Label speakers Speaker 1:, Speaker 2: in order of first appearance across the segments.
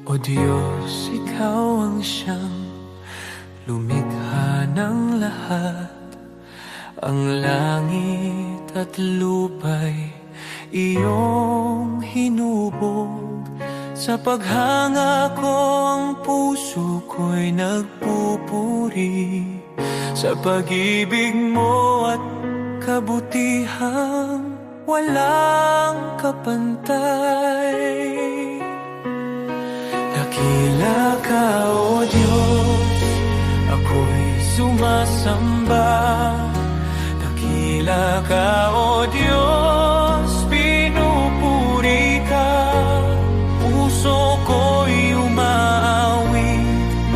Speaker 1: O Diyos, Ikaw ang siyang lumikha ng lahat. Ang langit at lupa'y iyong hinubog. Sa paghanga ko ang puso ko'y nagpupuri sa pag-ibig mo at kabutihang walang kapantay. Dakila ka, O Diyos, ako'y sumasamba. Dakila ka, O Diyos, pinupuri ka. Puso ko'y umaawit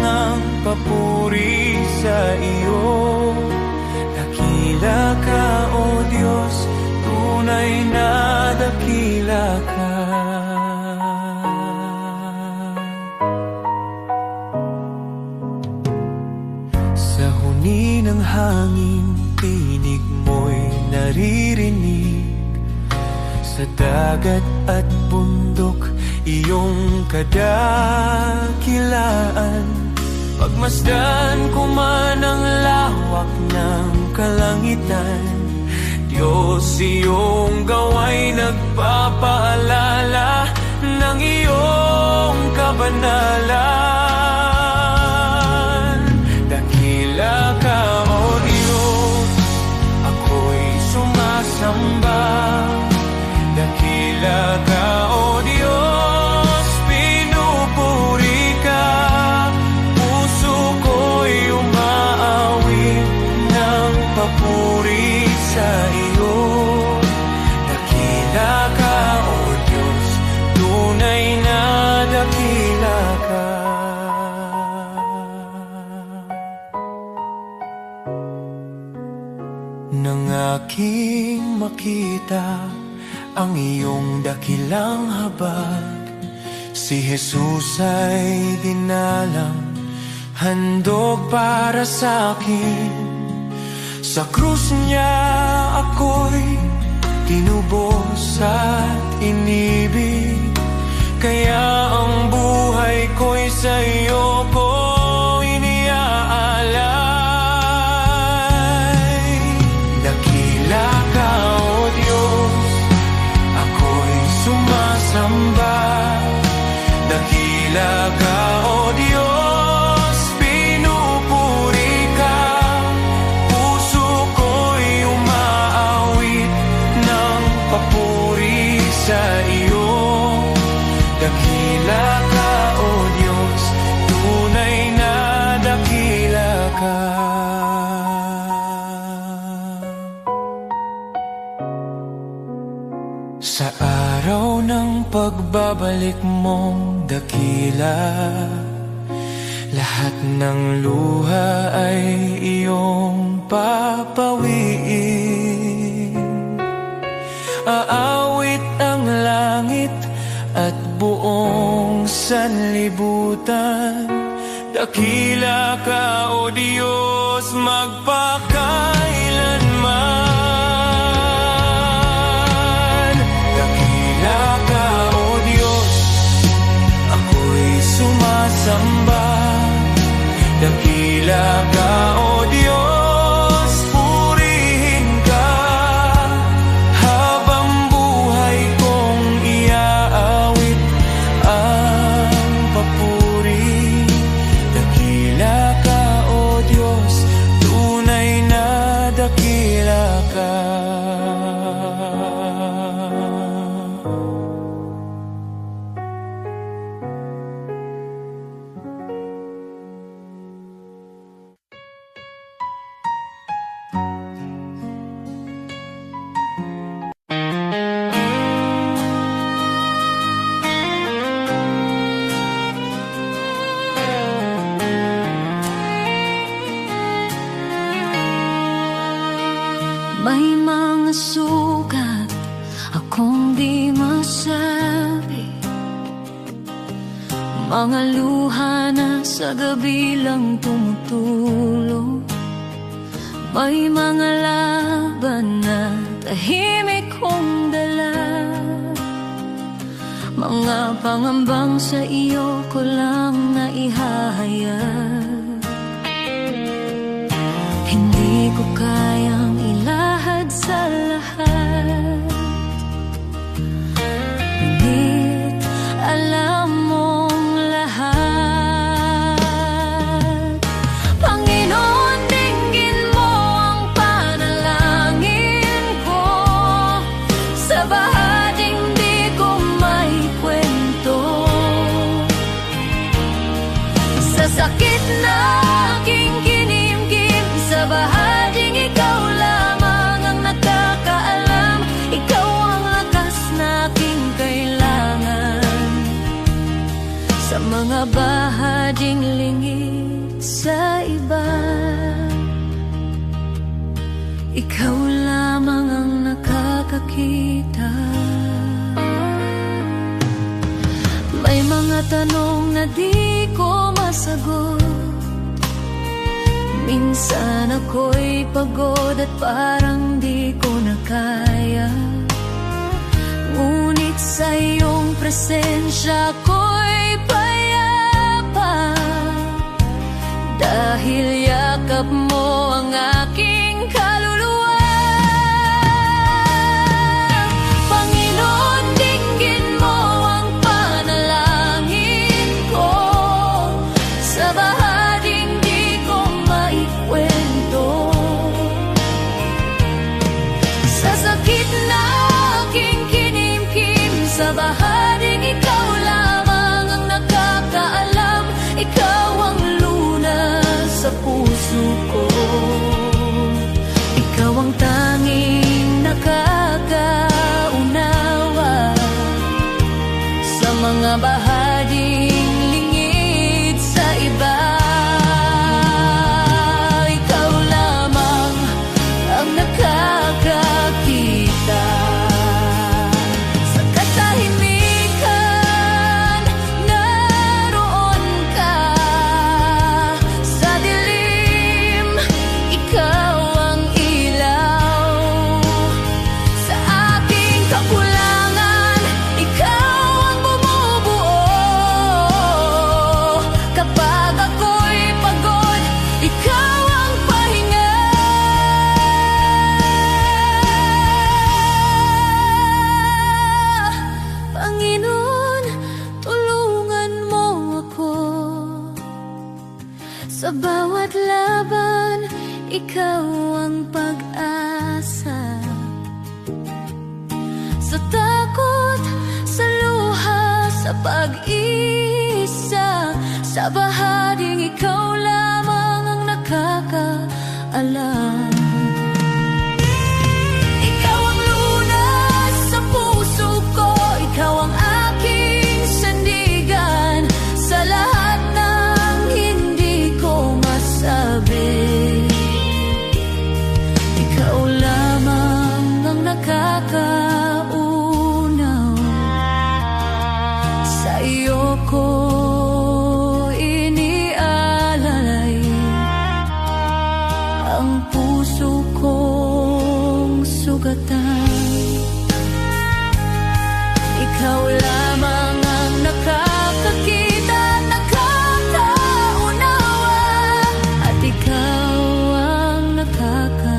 Speaker 1: ng papuri sa iyo. Dakila ka, O Diyos, tunay na dakila ka. Sa huni ng hangin, tinig mo'y naririnig. Sa dagat at bundok, iyong kadakilaan. Pagmasdan ko man ang lawak ng kalangitan, Diyos, iyong gawa'y nagpapaalala ng iyong kabanalan. Dakila ka, O Diyos, ako'y sumasamba. Dakila ka, O Diyos, pinupuri ka. Puso ko'y umaawit ng papuri sa iyo. Dakila ka, O Diyos, tunay na dakila ka. Nang aking makita ang iyong dakilang habag, si Jesus ay dinalang, handog para sa akin. Sa krus niya ako'y tinubos at inibig, kaya ang buhay ko'y sa iyo ko iniaalay. Dakila ka, O Diyos, ako'y sumasamba. Dakila ka, O Diyos, pinupuri ka. Puso ko'y umaawit ng papuri sa iyo. Dakila ka, O Diyos, tunay na dakila ka. Sa araw ng pagbabalik mong dakila, lahat ng luha ay iyong papawiin. Aawit ang langit at buong sanlibutan. Dakila ka, O Diyos, magpakailanman. Dakila ka, O Diyos, ako'y sumasamba. Dakila ka, O Diyos, purihin ka. Habang buhay kong iaawit ang papuri. Dakila ka, O Diyos, tunay na dakila ka.
Speaker 2: May mga sugat akong di masabi, mga luha na sa gabi lang tumutulong. May mga laban na tahimik kong dala, Mga pangambang sa iyo ko lang naihahayag. Hindi ko kayang ilahad sa lahat, ngunit alam mong lahat. Panginoon, dinggin mo ang panalangin ko. Sa bahaging di ko may kwento, sa sakit na aking kinimkim, sa bahaging ikaw lamang ang nakakaalam. Ikaw ang lakas na aking kailangan. Sa mga bahaging lingid sa iba, ikaw lamang ang nakakakita. May mga tanong na di ko masagot. Minsan ako'y pagod at parang di ko na kaya, ngunit sa iyong presensya ako'y payapa. Dahil yakap mo ang aking kaluluwa. Panginoon, dinggin mo ang panalangin ko. Sa bahaging di ko maikwento, sa sakit na aking kinimkim, sa bahaging ikaw lamang ang nakakaalam. Ikaw ang lunas sa puso ko. Ikaw ang tanging nakakaunawa sa mga bahaging lingid sa iba. Ikaw lamang ang nakakakita. Sa katahimikan, naroon ka. Sa dilim, ikaw ang ilaw. Sa aking kakulangan, ikaw ang bumubuo. Kapag ako'y pagod, ikaw ang pahinga. Panginoon, tulungan mo ako. Sa bawat laban, ikaw ang pag-asa. Sa takot, sa luha, sa pag-iisa, sa bahaging ikaw lamang ang nakakaalam. Ikaw ang lunas sa puso ko. Ikaw ang aking sandigan. Sa lahat ng hindi ko masabi, ikaw lamang ang nakakaunaw. Sa iyo ko inialalay ang puso kong sugatan. Ikaw lamang ang nakakakita at nakakaunawa, at ikaw ang nakakaunawa.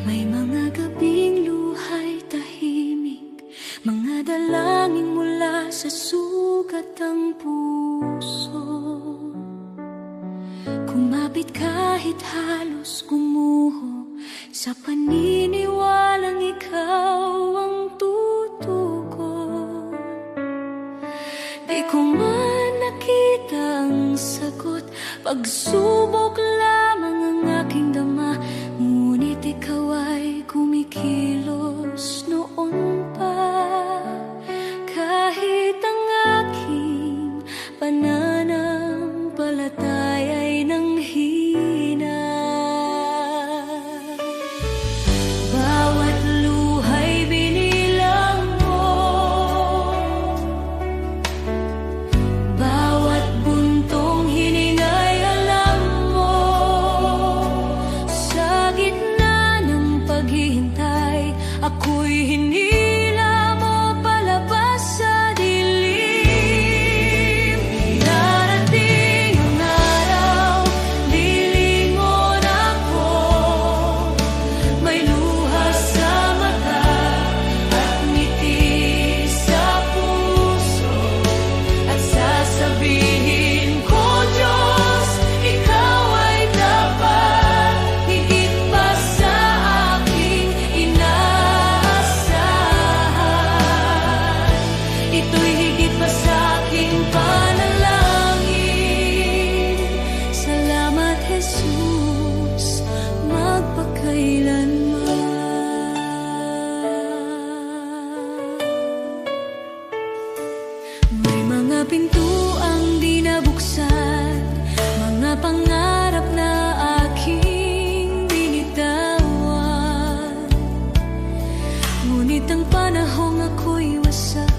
Speaker 2: May mga gabing luhay tahimik, mga dalangin mula sa sugat ng puso. Kumapit kahit halos gumuho, sa paniniwalang ikaw ang tutugon. Di ko man nakita ang sagot, pagsubok lamang ang aking dama, ngunit ikaw ay kumikita. Ako'y hinila mo palabas sa dilim. Darating ang araw, lilingon ako. May luha sa mata at ngiti sa puso. At sasabihin ko, Diyos, Ikaw ay dapat. Higit pa sa aking inaasahan. Ito'y higit pa sa aking panalangin. Salamat, Jesus, magpakailanman. May mga pintuang di nabuksan, mga pangarap na aking binitawan. Ngunit ang panahong ako'y wasak,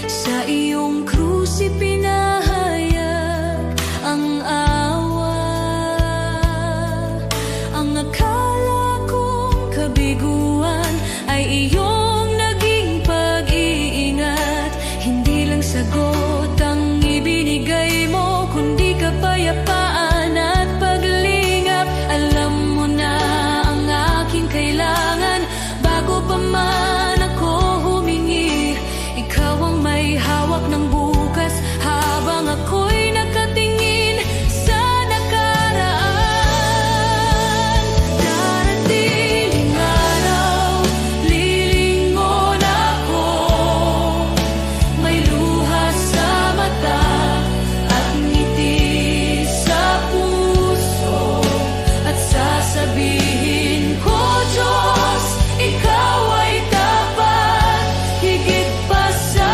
Speaker 2: sa iyong krus ipinahayag ang awa. Ang akala kong kabiguan ay iyong naging pag-iingat. Hindi lang sagot ang ibinigay mo, kundi kapayapaan at paglingap. Alam mo na ang aking kailangan bago pa man ako humingi. Ikaw ang may hawak ng bukas habang ako'y nakatingin sa nakaraan. Darating ang araw, lilingon ako. May luha sa mata at ngiti sa puso. At sasabihin ko, Diyos, Ikaw ay dapat. Higit pa sa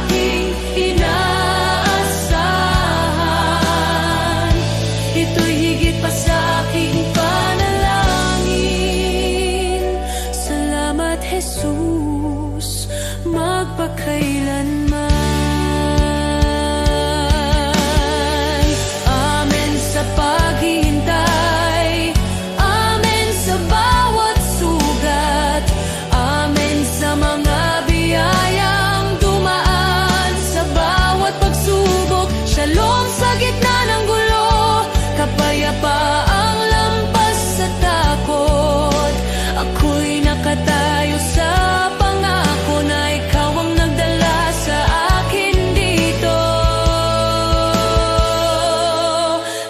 Speaker 2: aking inaasahan. Ito'y higit pa sa aking panalangin. Salamat, Jesus, magpakailanman. Amen sa paghihintay. Amen sa bawat sugat. Amen sa mga biyayang dumaan sa bawat pagsubok. Shalom sa gitna ng gulo, kapayapaang lampas sa takot. Ako'y nakatayo sa pangako na Ikaw ang nagdala sa akin dito.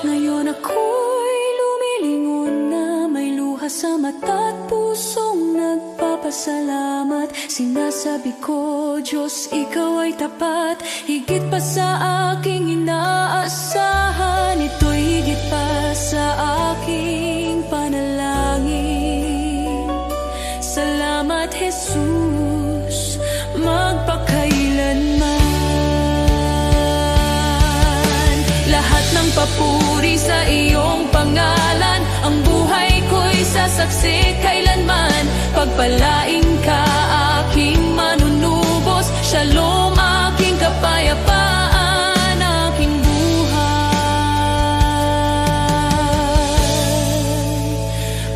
Speaker 2: Ngayon ako'y lumilingon na may luha sa mata at pusong nagpapasalamat. Sinasabi ko, Diyos, Ikaw ay tapat. Higit pa sa aking inaasahan. Ito'y higit pa sa aking panalangin. Salamat, Jesus, magpakailanman. Lahat ng papuri sa iyong pangalan. Ang buhay ko'y sasaksi kailanman. Pagpalain ka aking manunubos. Shalom aking kapayapaan, aking buhay.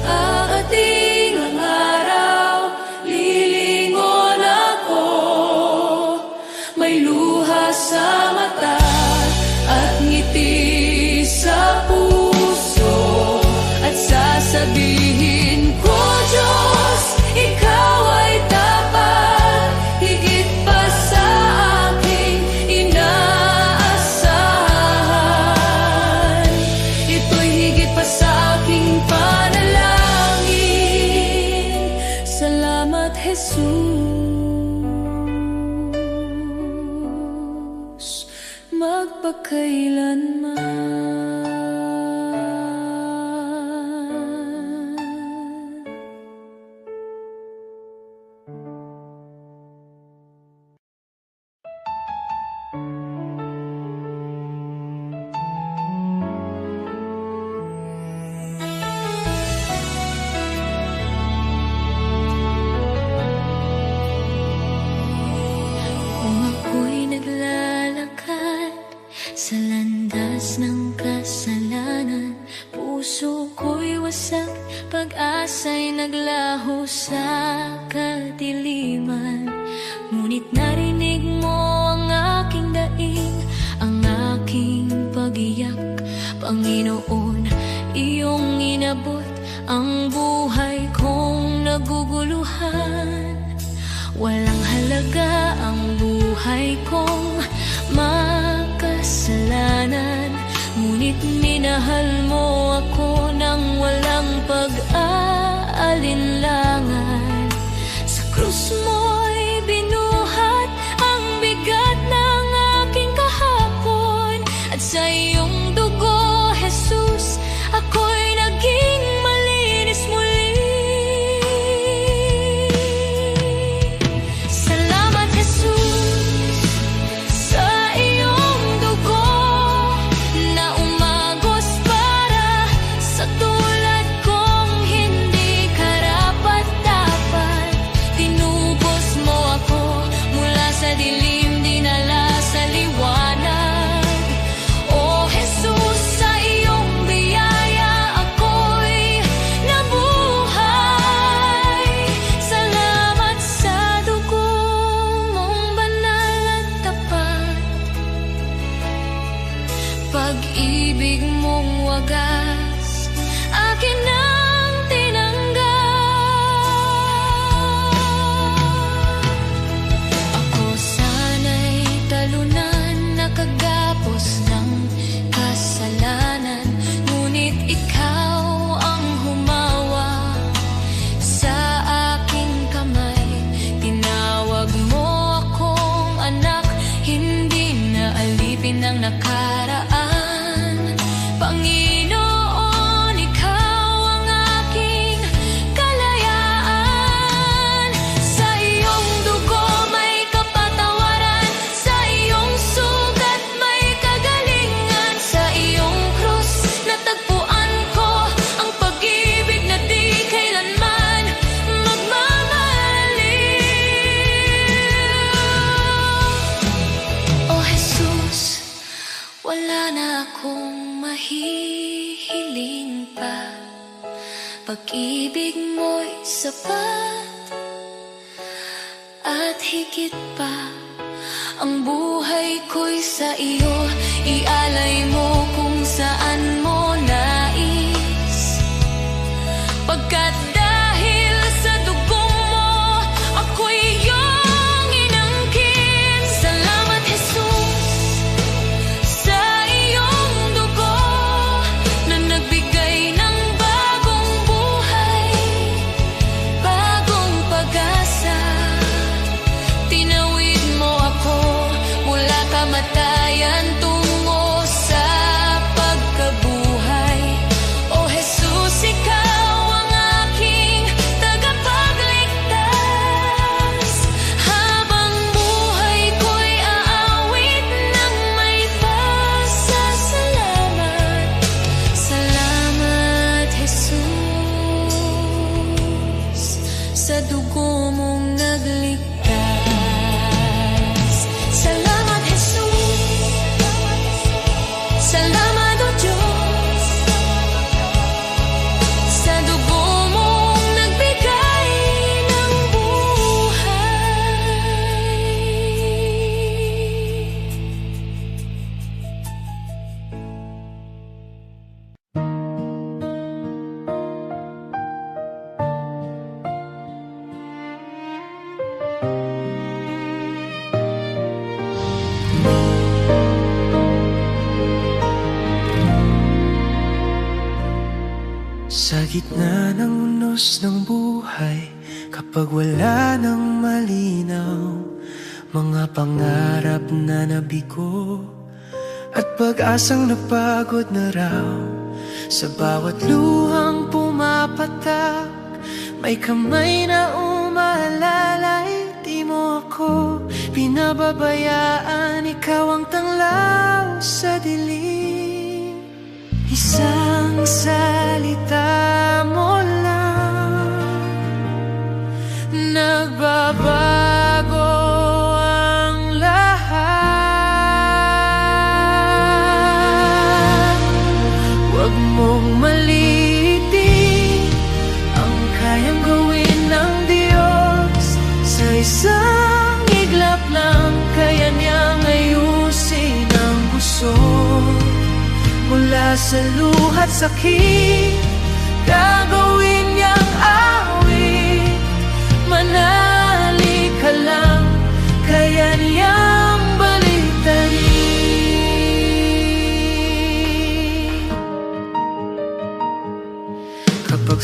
Speaker 2: Aating ang araw, lilingon ako. May luha sa mata at ngiti sa puso. At sasabihin ko, Diyos, Ikaw ay dapat. Higit pa sa aking inaasahan. Ito'y higit pa sa aking panalangin. Salamat, Jesus, magpakailanman. Kung ako'y naglalakad sa landas ng kasalanan, puso ko'y wasak, pag-asa'y naglaho sa kadiliman. Walang halaga ang buhay kong makasalanan, ngunit minahal mo ako nang walang pag-aalinlangan. Sa krus mo'y binuhat ang bigat ng aking kahapon, at sa iyong dugo, Jesus, ako'y naging malinis muli. Salamat, Jesus, sa iyong dugo na umagos para sa tulad kong hindi karapat-dapat. Tinubos mo ako mula sa dilim, dinala sa liwanag. O Jesus, sa iyong biyaya ako'y nabuhay. Salamat sa dugo mong banal at tapat, pag-ibig mong wagas akin ang tinanggap. Ako sana'y talunan, nakagapos ng kasalanan, ngunit ikaw ang humawa sa aking kamay. Tinawag mo akong anak, hindi na alipin ng nakaraan. Panginoon, ikaw ang aking kalayaan. Sa iyong dugo may kapatawaran, sa iyong sugat may kagalingan. Sa iyong krus natagpuan ko ang pag-ibig na di kailanman magmamaliw. O Jesus, wala na akong mahihiling pa, pag-ibig mo'y sapat at higit pa. Ang buhay ko'y sa iyo, ialay mo kung saan mo nais. Pagkat dahil sa dugo mo, ako'y iyong inangkin. Salamat, Jesus, sa iyong dugo na nagbigay ng bagong buhay, bagong pag-asa. Tinawid mo ako mula kamatayan tungo sa pagkabuhay. O Jesus, ikaw ang aking tagapagligtas. Habang buhay ko'y aawit ng may pasasalamat. Salamat, Jesus, sa dugo mong nagligtas. Salamat, Jesus. Salamat, O Diyos, sa dugo mong nagbigay ng buhay.
Speaker 1: Sa gitna ng unos ng buhay, kapag wala nang malinaw, mga pangarap na nabigo at pag-asang napagod na raw. Sa bawat luhang pumapatak, may kamay na umaalalay. Di mo ako pinababayaan, ikaw ang tanglaw sa dilim. Isang salita mo lang, nagbabago ang lahat. Huwag mong maliitin ang kayang gawin ng Diyos. Sa isang iglap lang, kaya niyang ayusin ang gusot. Mula sa luha't sakit, gagawin niyang awit. Manali ka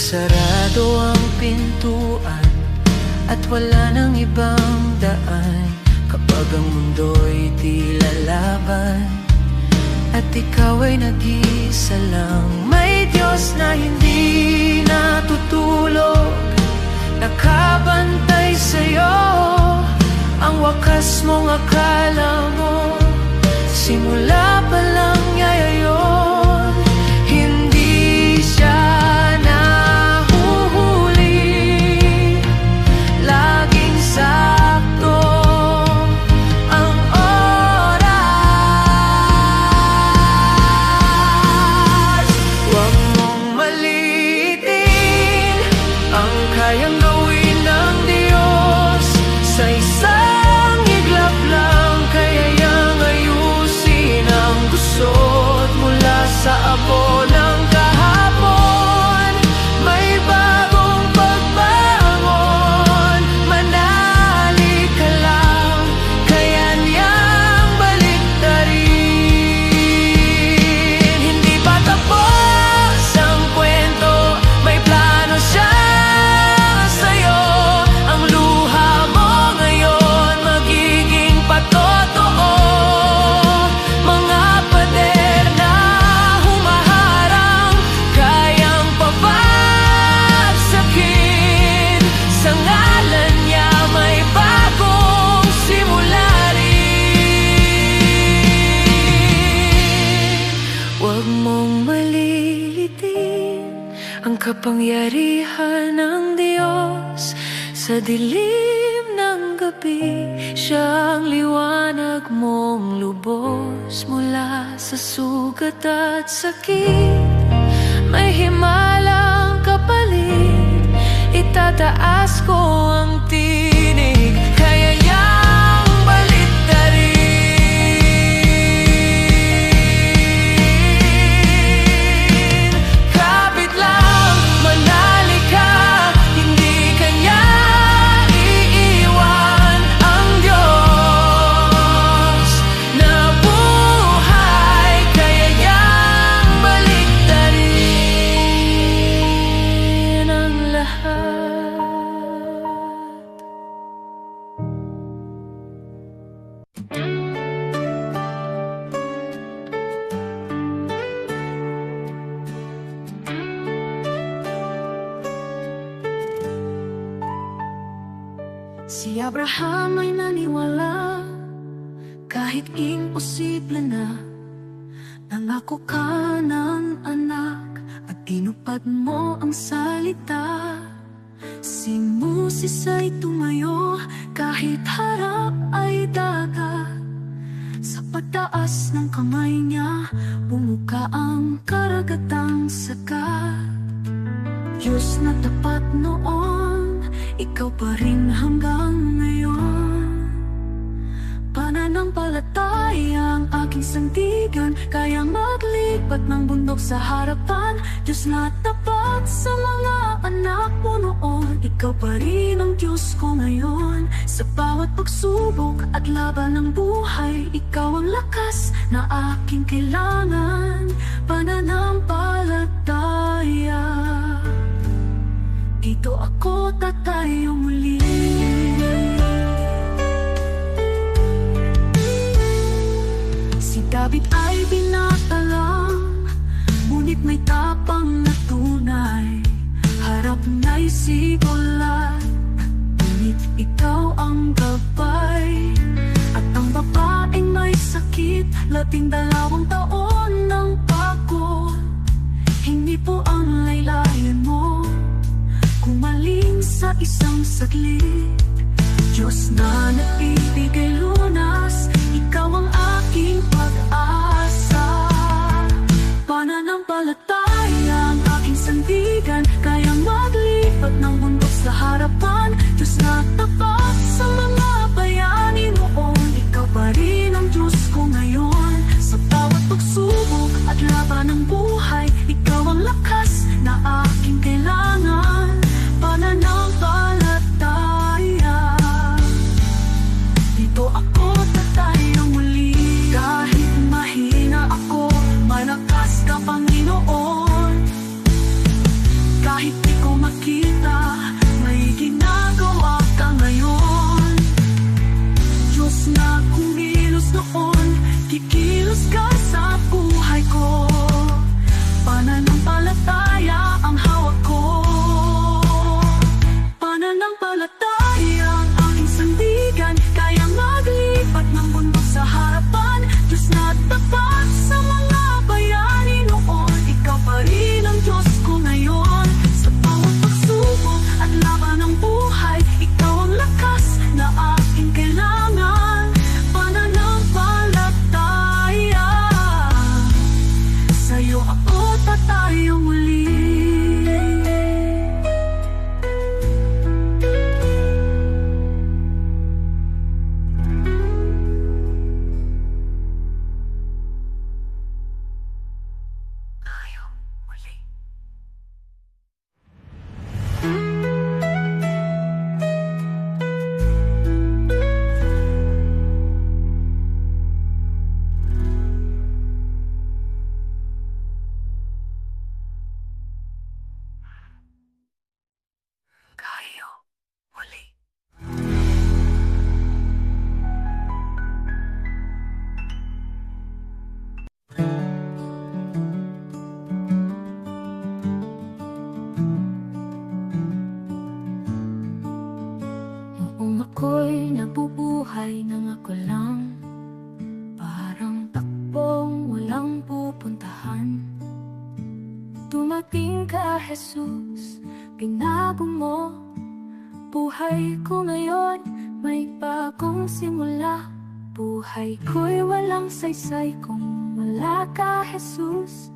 Speaker 1: Sarado ang pintuan at wala nang ibang daan. Kapag ang mundo'y di lalaban at ikaw ay nag-iisa lang, may Diyos na hindi natutulog, nakabantay sa'yo. Ang wakas mong akala mo, simula pa lang yayayon. Hindi siya nahuhuli, laging sakto ang oras. Huwag mong maliitin ang kayang gawin ng Diyos. Sa isang iglap lang kayang ayusin ang gusot. Mula sa abo ng kahapon, may bagong pagbangon. Manalig ka lang, kaya niyang baliktarin. Hindi pa tapos ang kwento, may plano siya sa'yo. Ang luha mo ngayon magiging patotoo. Mga pader na humaharang, kayang pabagsakin. Sa ngalan niya may bagong simula rin. Huwag mong malilitin ang kapangyarihan ng Diyos. Sa dilim ng gabi, siya ang liwanag mong lubos. Mula sa sugat at sakit, may himalang kapalit. Itataas ko ang tinig, kaya niyang baliktarin. Kapit lang, manali ka, hindi ka niya iiwan. Ang Diyos na buhay, kaya niyang baliktarin ang lahat. Si Abraham ay naniwala kahit imposible na. Nangako ka ng anak at tinupad mo ang salita. Si Moses ay tumayo kahit harap ay dagat. Sa pagtaas ng kamay niya, bumuka ang karagatang sagat. Diyos na tapat noon, ikaw pa rin hanggang ngayon. Pananampalataya ang aking sandigan, kayang maglipat ng bundok sa harapan. Diyos na tapat sa mga anak mo noon, ikaw pa rin ang Diyos ko ngayon. Sa bawat pagsubok at laban ng buhay, ikaw ang lakas na aking kailangan. Pananampalataya, dito ako tatayo muli. Si David ay binata lang, ngunit may tapang na tunay. Harap na'y si Goliath, ngunit ikaw ang gabay. At ang babaeng may sakit, 12 taon ng pagod. Hindi po ang laylayan mo kumaling sa isang saglit. Diyos na nagbibigay lunas, ikaw ang aking pag-asa. Pananampalataya ang aking sandigan, kayang maglipat ng bundok sa harapan. Diyos na tapat sa mga bayani noon, ikaw pa rin ang Diyos ko ngayon. Sa bawat pagsubok at laban ng buhay, ikaw ang lakas na aking kailangan. Pananampalataya, ako'y nabubuhay nang ako lang, parang takbong walang pupuntahan. Dumating ka, Jesus, binago mo buhay ko ngayon, may bagong simula. Buhay ko'y walang saysay kung wala ka, Jesus.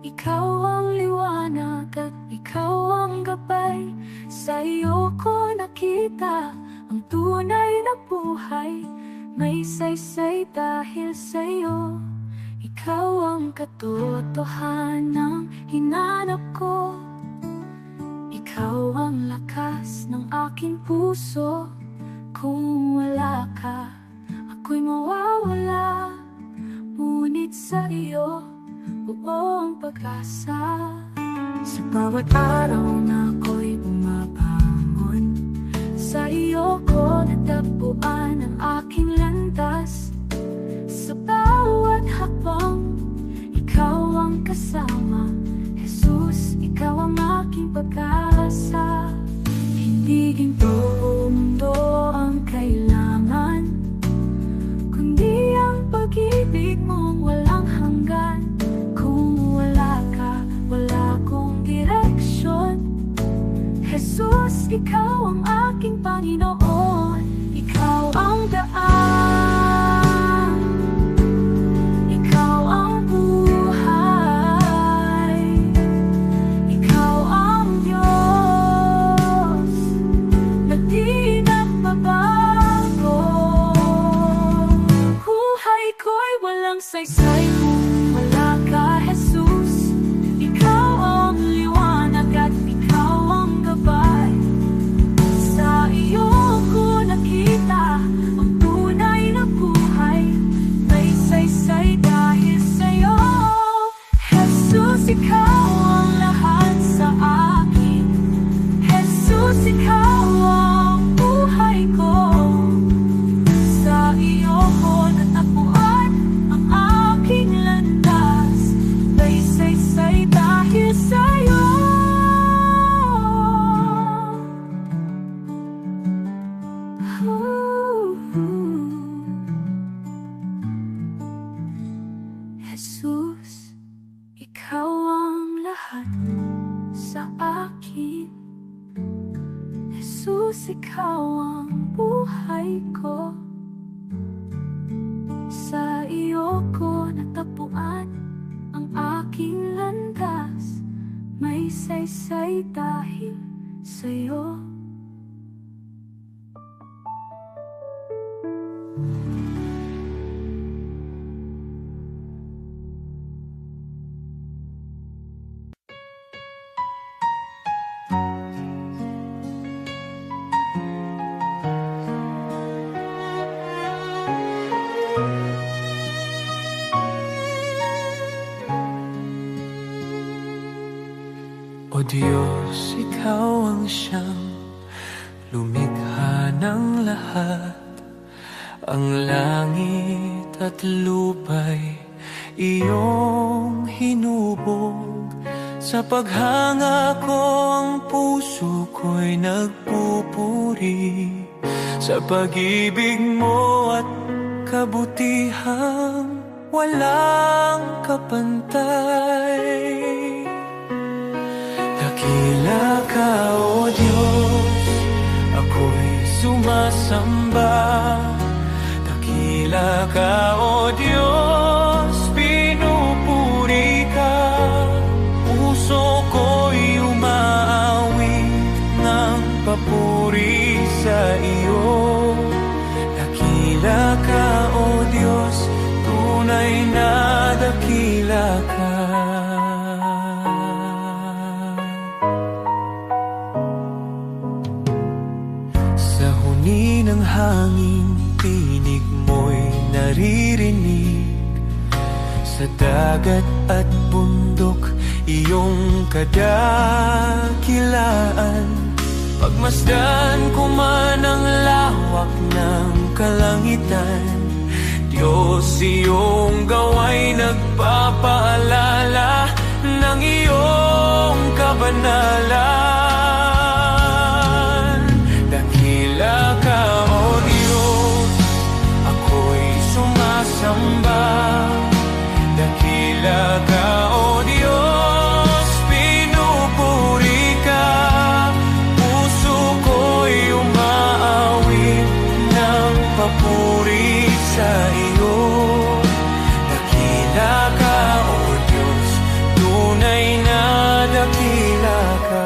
Speaker 1: Ikaw ang liwanag at ikaw ang gabay. Sa iyo ko nakita ang tunay na buhay. May saysay dahil sa iyo. Ikaw ang katotohanan hinanap ko. Ikaw ang lakas ng aking puso. Kung wala ka, ako'y mawawala. Ngunit sa iyo, buo ang pag-asa. Sa bawat araw na ako'y bumabangon, sa iyo ko natagpuan ang aking landas. Sa bawat hakbang, ikaw ang kasama. Jesus, ikaw ang aking pag-asa. Hindi ginto o mundo ang kailangan, kundi ang pag-ibig mong walang hanggan. Kung wala ka, wala akong direksyon. Jesus, ikaw ang aking Panginoon. Ikaw ang daan, ikaw ang buhay, ikaw ang Diyos na di nagbabago. Buhay ko'y walang saysay kung wala ka, Jesus. Ikaw ang liwanag at ikaw ang gabay. Sa iyo ko nakita ang tunay na buhay. May saysay dahil sa'yo, Jesus. Ikaw ang lahat sa akin. Jesus, ikaw ang buhay ko. Sa iyo ko natagpuan ang aking landas. May saysay dahil sa'yo. Jesus, ikaw ang lahat sa akin. Jesus, ikaw ang buhay ko. Sa iyo ko natagpuan ang aking landas. May saysay dahil sa'yo.
Speaker 3: O Diyos, ikaw ang siyang lumikha ng lahat. Ang langit at lupa'y iyong hinubog. Sa paghanga ko ang puso ko'y nagpupuri sa pag-ibig mo at kabutihang walang kapantay. Dakila ka, O Diyos, ako'y sumasamba. Dakila ka, O Diyos, pinupuri ka. Puso ko'y umaawit ng papuri sa iyo. Dakila ka, O Diyos, tunay na dakila ka. Ng hangin, tinig mo'y naririnig. Sa dagat at bundok, iyong kadakilaan. Pagmasdan ko man ang lawak ng kalangitan, Diyos, iyong gawa'y nagpapaalala ng iyong kabanalan. Dakila ka, O Diyos, papuri sa iyo. Dakila ka, O Diyos, tunay na dakila ka.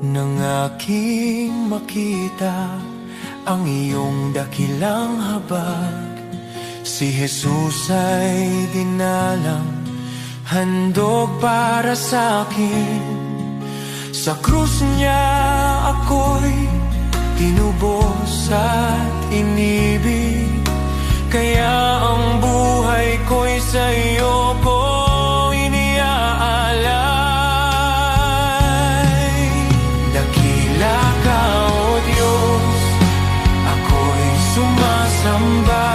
Speaker 3: Nang aking makita ang iyong dakilang habag, si Jesus ay dinalang, handog para sa akin. Sa krus niya ako'y tinubos at inibig, kaya ang buhay ko'y sa iyo ko iniaalay. Dakila ka, O Diyos, ako'y sumasamba.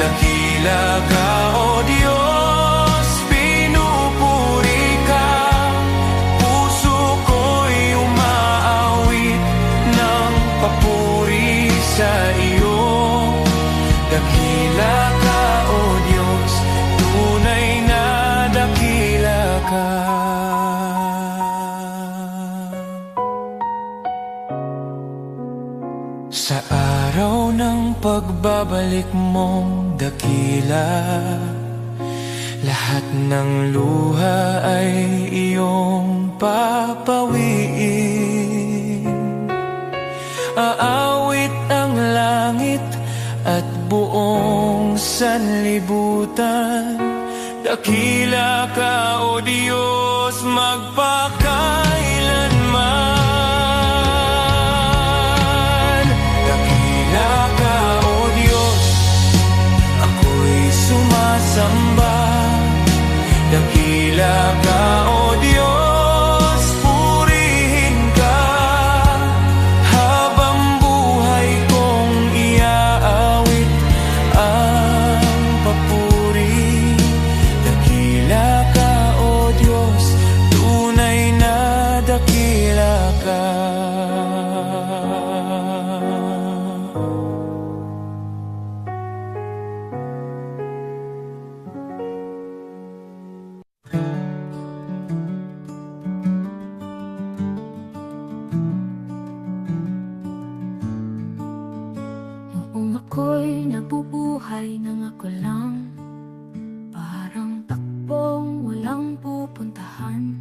Speaker 3: Dakila ka, O Diyos, pinupuri ka. Puso ko'y umaawit ng papuri sa iyo. Dakila ka, O Diyos, tunay na dakila ka. Sa araw ng pagbabalik mong dakila, lahat ng luha ay iyong papawiin. Aawit ang langit at buong sanlibutan. Dakila ka, O Diyos, magpakailanman. Dakila ka, O Diyos, ako'y sumasamba. Dakila ka, O Diyos, purihin ka. Habang buhay kong iaawit ang papuri. Dakila ka, O Diyos, tunay na dakila ka.
Speaker 1: Noong ako'y nabubuhay nang ako lang, parang takbong walang pupuntahan.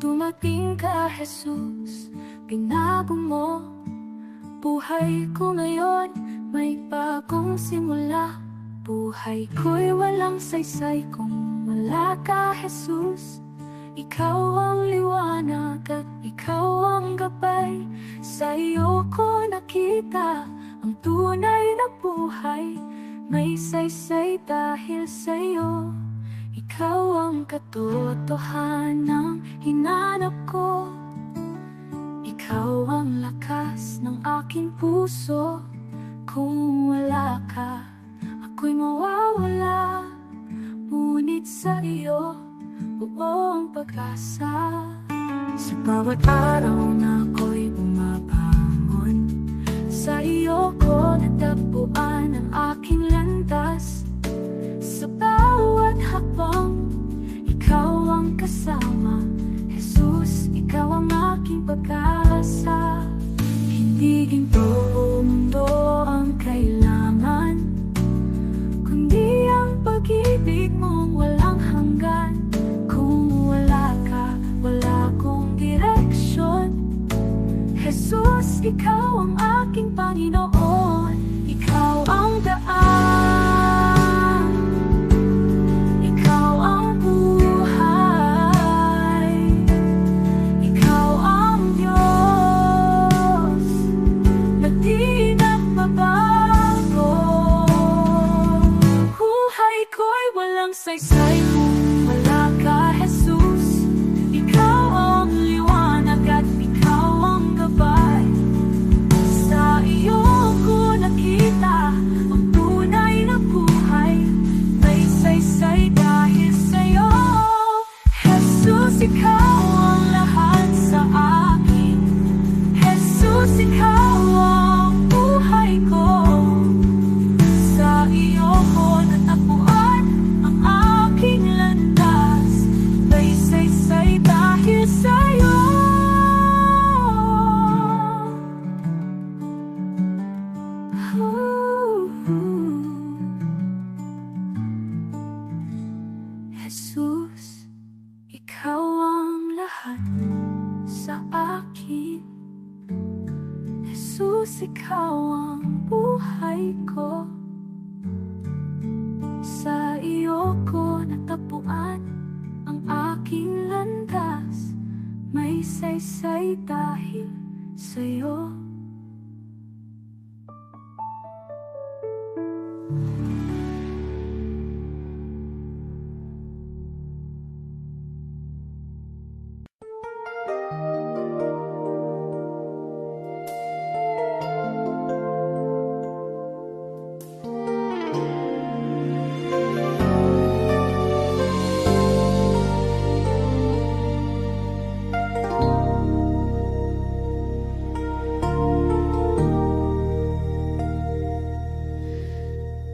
Speaker 1: Dumating ka, Jesus, binago mo buhay ko ngayon, may bagong simula. Buhay ko'y walang saysay kung wala ka, Jesus. Ikaw ang liwanag at ikaw ang gabay. Sa iyo ko nakita ang tunay na buhay. May saysay dahil sa iyo. Ikaw ang katotohanan hinanap ko. Ikaw ang lakas ng aking puso. Kung wala ka, ako'y mawawala. Ngunit sa iyo, buong pag-asa. Sa bawat araw na ako'y bumabangon, sa iyo ko natagpuan ang aking landas. Sa bawat hakbang, ikaw ang kasama. Jesus, ikaw ang aking pag-asa. Hindi ginto o mundo ang kailangan, kundi ang pag-ibig mong walang hanggan. Kung wala ka, wala akong direksyon. Jesus, ikaw ang aking Panginoon. Ikaw ang daan, ikaw ang buhay, ikaw ang Diyos na di nagbabago. Buhay ko'y walang saysay kung wala ka, Jesus. Ikaw ang liwanag at ikaw ang gabay. Sa iyong lahat sa akin. Jesus, ikaw ang buhay ko. Sa iyo ko natapuan ang aking landas. May saysay dahil sa'yo.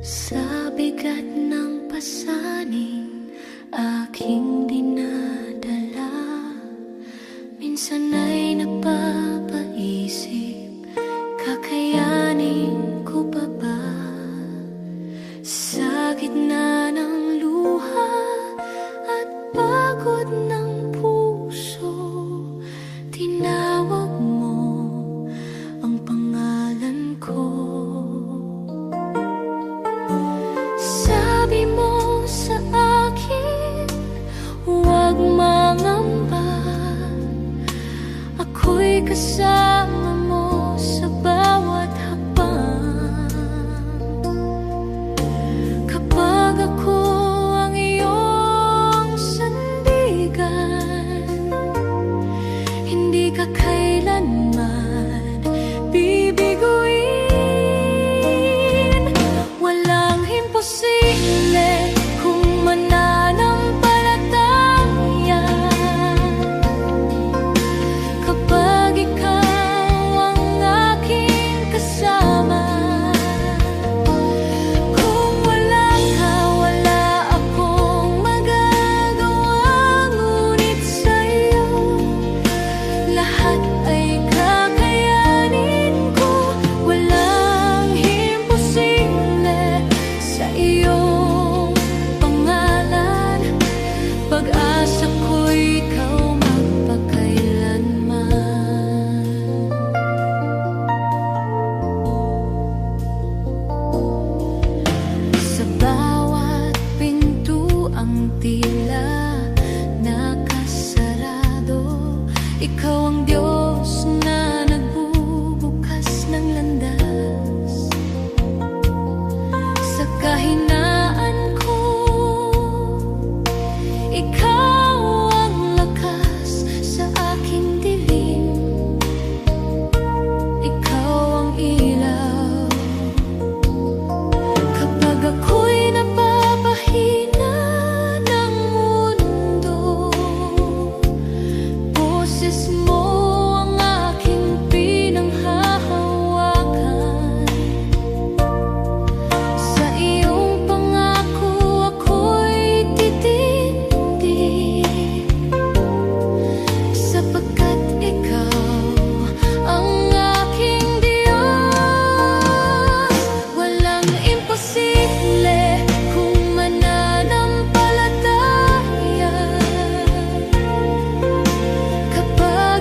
Speaker 2: Sa bigat ng pasanin aking dinadala, minsan ay napapaisip, kakayanin ko pa ba? Sa gitna ng luha at pagod ng puso, tinawag mo ang pangalan ko. Sabi mo sa akin, huwag mangamba, ako'y kasama mo sa bawat hakbang. Kapag ako ang iyong sandigan, hindi ka kailanman bibiguin. Walang imposible kung mananampalataya. Kapag ikaw ang aking kasama, kung wala ka, wala akong magagawa. Ngunit sa'yo, lahat ay kakayanin ko. Walang imposible sa iyong pangalan. Pag-asa ko'y ikaw magpakailanman. Sa bawat pintuang tila nakasarado, ikaw ang Diyos na nagbubukas ng landas. Sa kahinaan ko, ikaw ang lakas sa aking dilim. Ikaw ang ilaw. Kapag ako'y napapahina ng mundo, boses mo ang aking pinanghahawakan. Sa iyong pangako ako'y titindig, sapagkat ikaw ang aking Diyos. Walang imposible kung mananampalataya. Kapag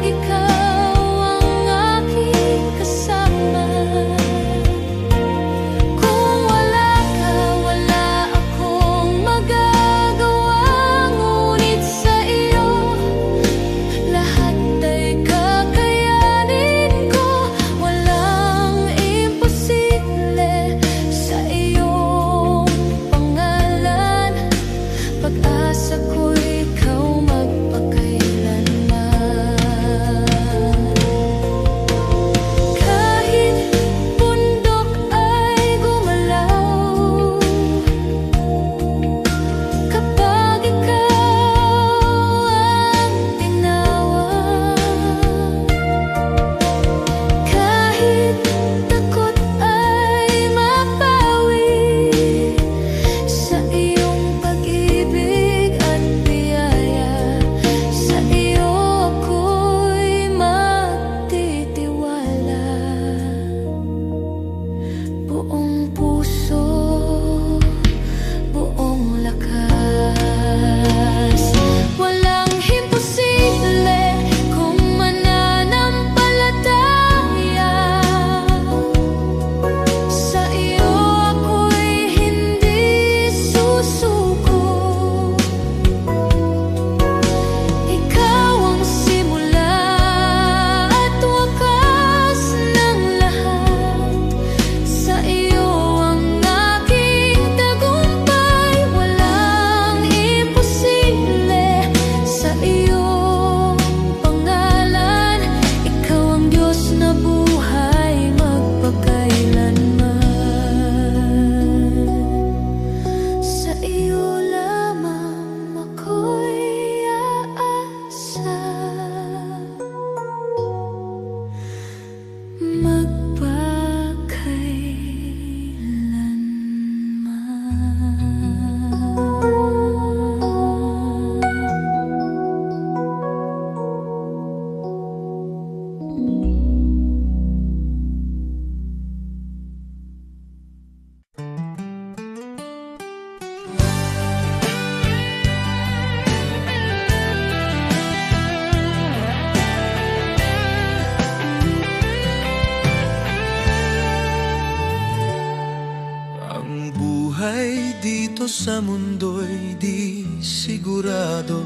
Speaker 3: sa mundo'y di sigurado.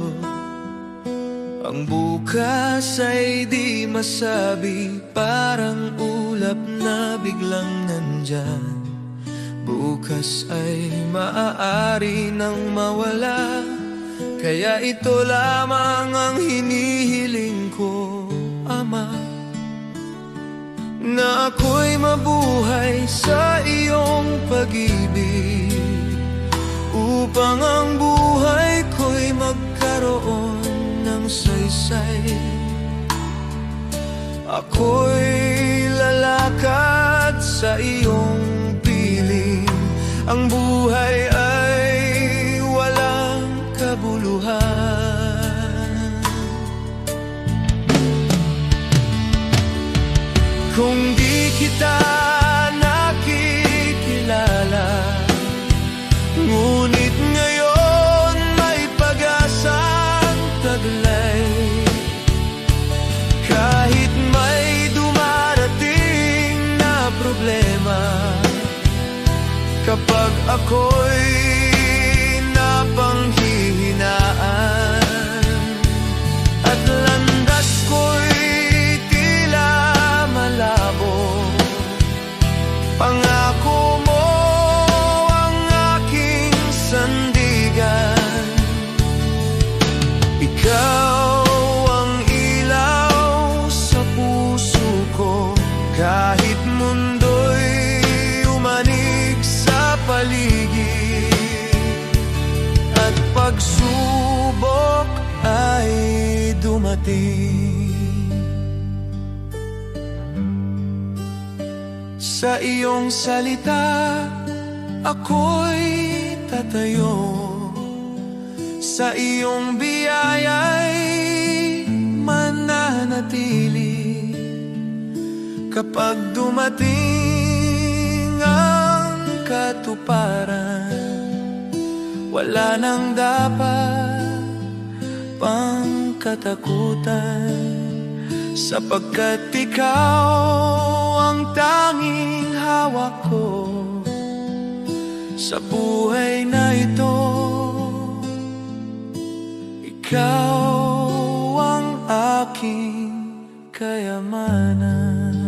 Speaker 3: Ang bukas ay di masabi, parang ulap na biglang nandyan. Bukas ay maaari nang mawala, kaya ito lamang ang hinihiling ko, Ama, na ako'y mabuhay sa iyong pag-ibig, upang ang buhay ko'y magkaroon ng saysay. Ako'y lalakad sa iyong piling, ang buhay ay walang kabuluhan. Kung di kita nakikilala, ngunit ngayon may pag-asang taglay. Kahit may dumarating na problema, kapag ako'y napanghihinaan at landas ko'y tila malabo, pangako mo ang aking sandigan. Ikaw ang ilaw sa puso ko, kahit mundo'y umanig sa paligid at pagsubok ay dumating. Sa iyong salita ako'y tatayo, sa iyong biyaya'y mananatili. Kapag dumating ang katuparan, wala nang dapat pang katakutan, sapagkat ikaw ang tanging hawak ko sa buhay na ito. Ikaw ang aking kayamanan.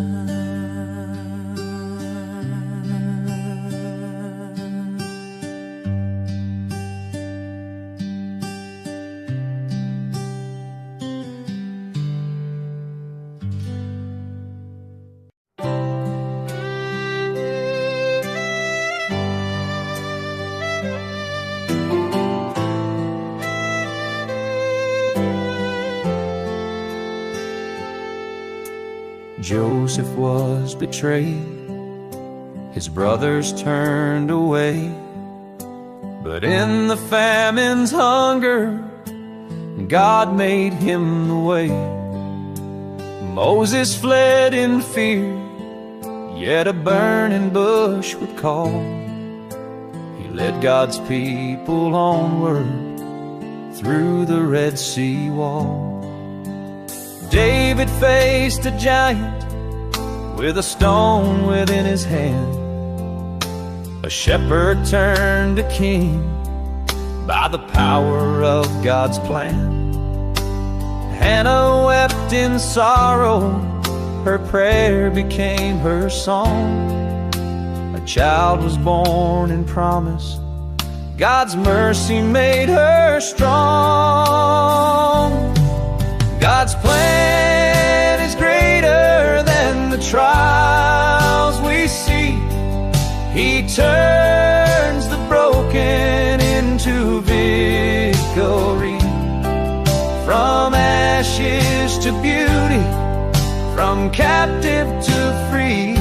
Speaker 4: Joseph was betrayed, his brothers turned away, but in the famine's hunger, God made him the way. Moses fled in fear, yet a burning bush would call. He led God's people onward through the Red Sea wall. David faced a giant with a stone within his hand. A shepherd turned to king by the power of God's plan. Hannah wept in sorrow, her prayer became her song. A child was born in promise, God's mercy made her strong. God's plan is greater than the trials we see. He turns the broken into victory. From ashes to beauty, from captive to free,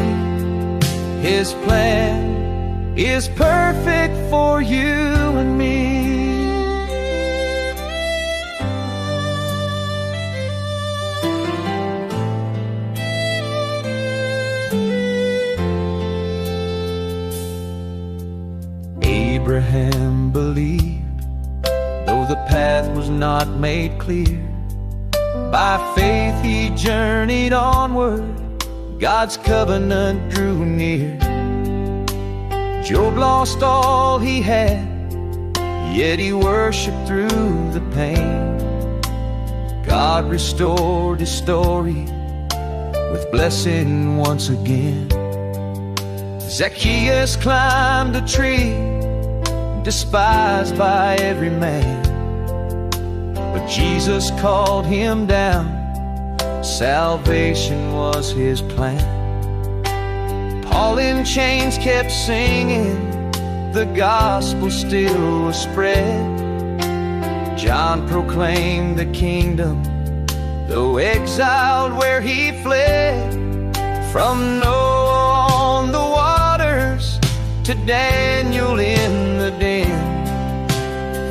Speaker 4: His plan is perfect for you and me. Abraham believed, though the path was not made clear. By faith he journeyed onward, God's covenant drew near. Job lost all he had, yet he worshiped through the pain. God restored his story with blessing once again. Zacchaeus climbed a tree, despised by every man, but Jesus called him down. Salvation was his plan. Paul in chains kept singing, the gospel still was spread. John proclaimed the kingdom, though exiled where he fled. From Noah on the waters to Daniel in the den,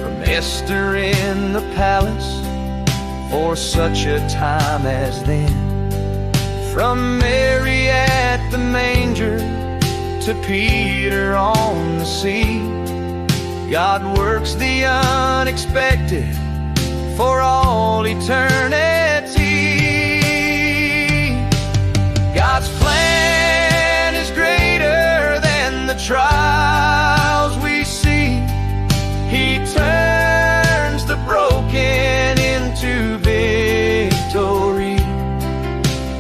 Speaker 4: from Esther in the palace for such a time as then, from Mary at the manger to Peter on the sea. God works the unexpected for all eternity. God's plan is greater than the trials we see. He turns the broken into victory.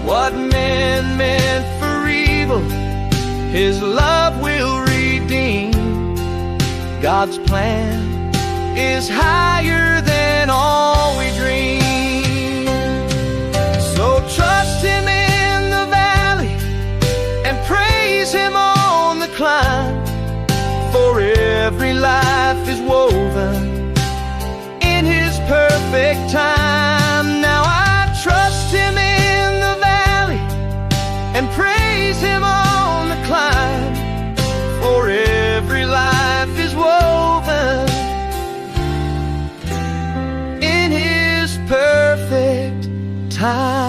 Speaker 4: What men meant for evil, his love will redeem. God's plan is higher than all we dream. So trust him in the valley and praise him on the climb, for every life is woven in his perfect time. Now I trust him in the valley and praise him on the climb, for every life is woven in his perfect time.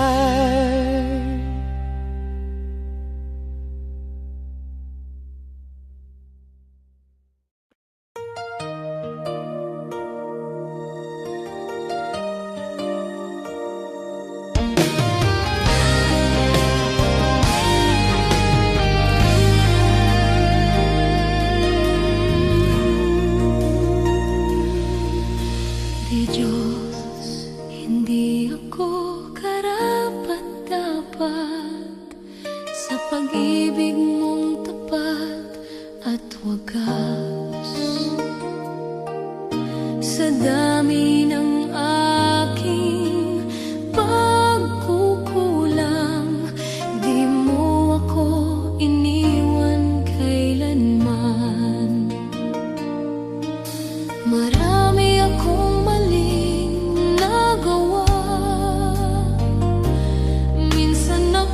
Speaker 2: Di Diyos, hindi ako karapat-dapat sa pag-ibig mong tapat at wagas. Sa dami ng aking pagkukulang, di mo ako iniwan kailanman. Marami akong maling nagawa, minsan ako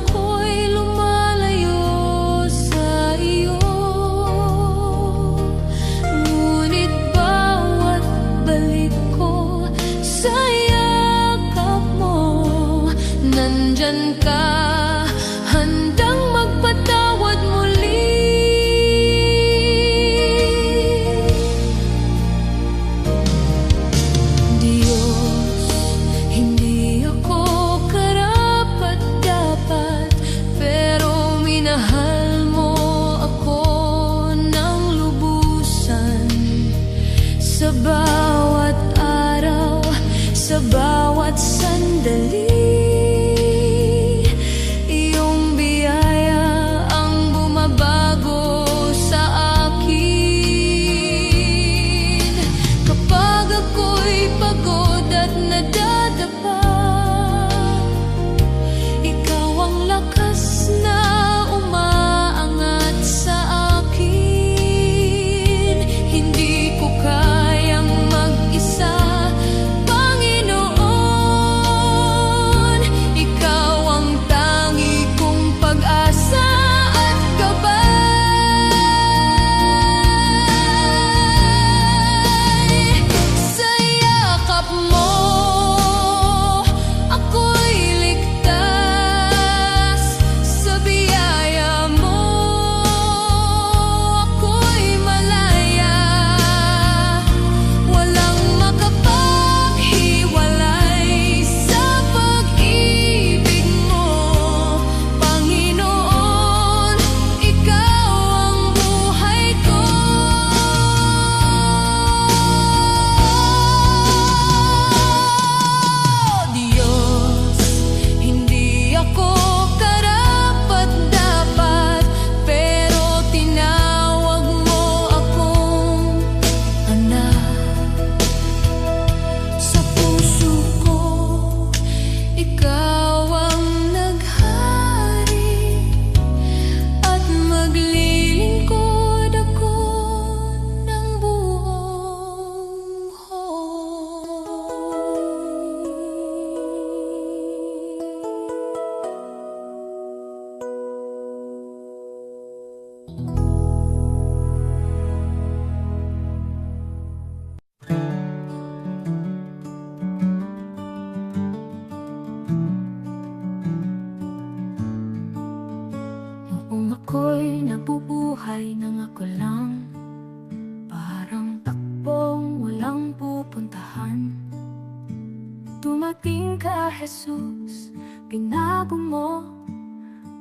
Speaker 1: Jesus, binago mo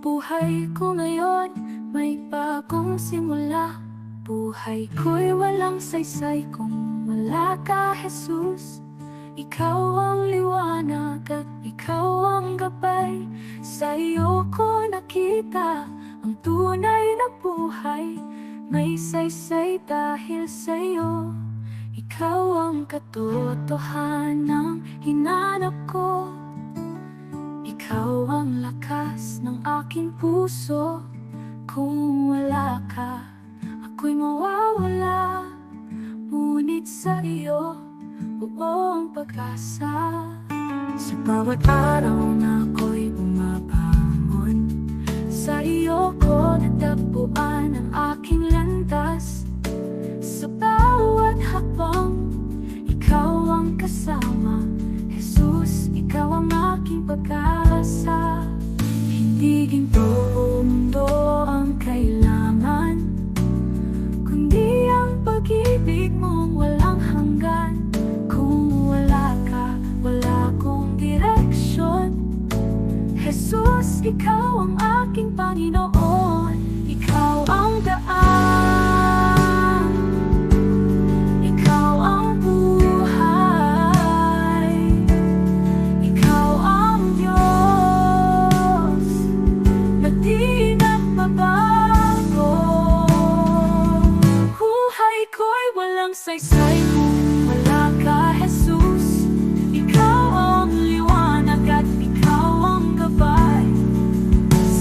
Speaker 1: buhay ko ngayon, may bagong simula. Buhay ko'y walang saysay kung wala ka, Jesus. Ikaw ang liwanag at ikaw ang gabay. Sa iyo ko nakita ang tunay na buhay. May saysay dahil sa iyo. Ikaw ang katotohanang hinanap ko. Ikaw ang lakas ng aking puso. Kung wala ka, ako'y mawawala. Ngunit sa iyo, buong pag-asa. Sa bawat araw na ako'y bumabangon, sa iyo ko natagpuan ang aking landas. Sa bawat hakbang, ikaw ang kasama. Jesus, ikaw ang aking pag-asa. Hindi ginto o mundo ang kailangan, kundi ang pag-ibig mong walang hanggan. Kung wala ka, wala akong direksyon. Jesus, ikaw ang aking Panginoon. Ikaw ang daan, ikaw ang buhay, ikaw ang Diyos na di nagbabago. Buhay ko'y walang saysay kung wala ka, Jesus. Ikaw ang liwanag at ikaw ang gabay.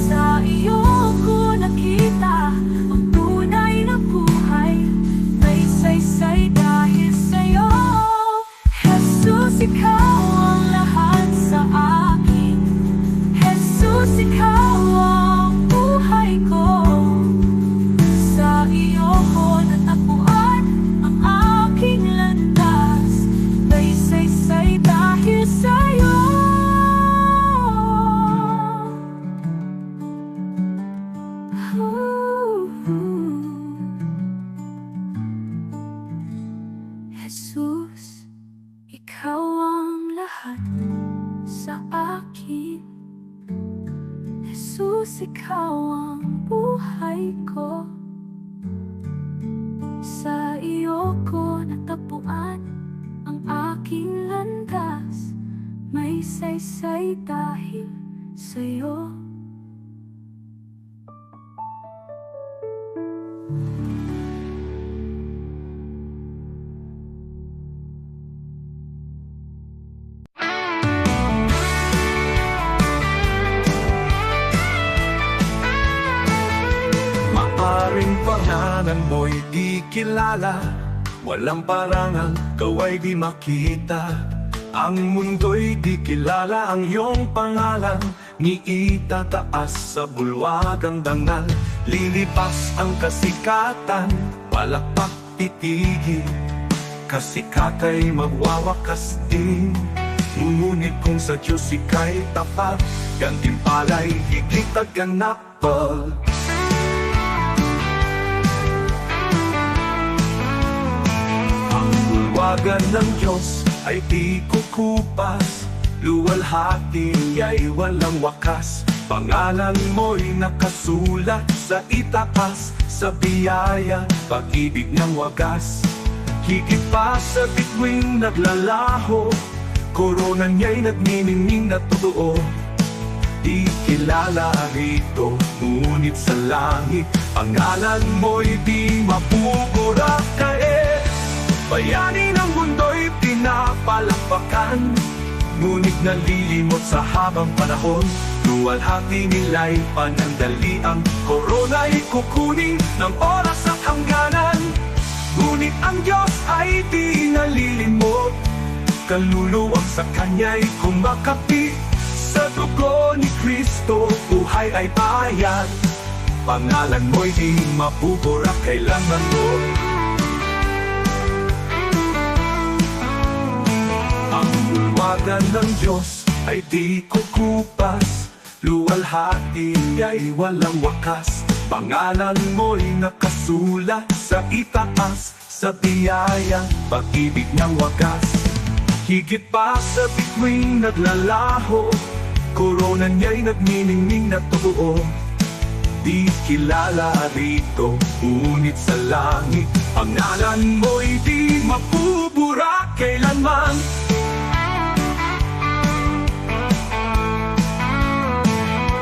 Speaker 1: Sa iyo ko nakita ang tunay na buhay. May saysay dahil sa'yo, Jesus. Ikaw ang lahat sa akin, Jesus. Ikaw ang buhay ko. Sa iyo ko natagpuan ang aking landas. May saysay dahil sa'yo. Jesus, ikaw ang lahat sa akin. Jesus, ikaw ang buhay ko. Sa iyo ko natagpuan ang aking landas. May saysay dahil sa'yo.
Speaker 3: Maaring pangalan mo'y di kilala, walang parangal, kaway di makita. Ang mundo'y di kilala ang iyong pangalan, ni itataas sa bulwagang dangal. Lilipas ang kasikatan, palakpak titigil, kasikata'y magwawakas din. Ngunit kung sa Diyos ika'y tapat, gantimpala'y higit at ganapal. Ang bulwagan ng Diyos ay di kukupas, luwalhati ay walang wakas. Pangalan mo'y nakasulat sa itaas, sa biyaya, pag-ibig ng wagas. Higit pa sa bituing naglalaho, korona niya'y nagniningning na totoo. Di kilala rito, ngunit sa langit, pangalan mo'y di mapupurak kae. Bayani ng mundo'y pinapalakpakan, ngunit nalilimot sa habang panahon. Luwalhati nila'y panandali, ang korona'y kukunin ng oras at hangganan. Ngunit ang Diyos ay di nalilimot, kaluluwang sa Kanya'y kumakapi. Sa dugo ni Kristo, buhay ay bayan. Pangalan mo'y di mapupurak kailanman mo. Ang bulwagan ng Diyos ay di kukupas, luwalhati ay walang wakas. Pangalan mo'y nakasulat sa itaas, sa biyaya, pag-ibig ng wagas. Higit pa sa bituing naglalaho, korona niya'y nagniningning na totoo. Di kilala rito, ngunit sa langit pangalan mo'y di mapubura kailanman.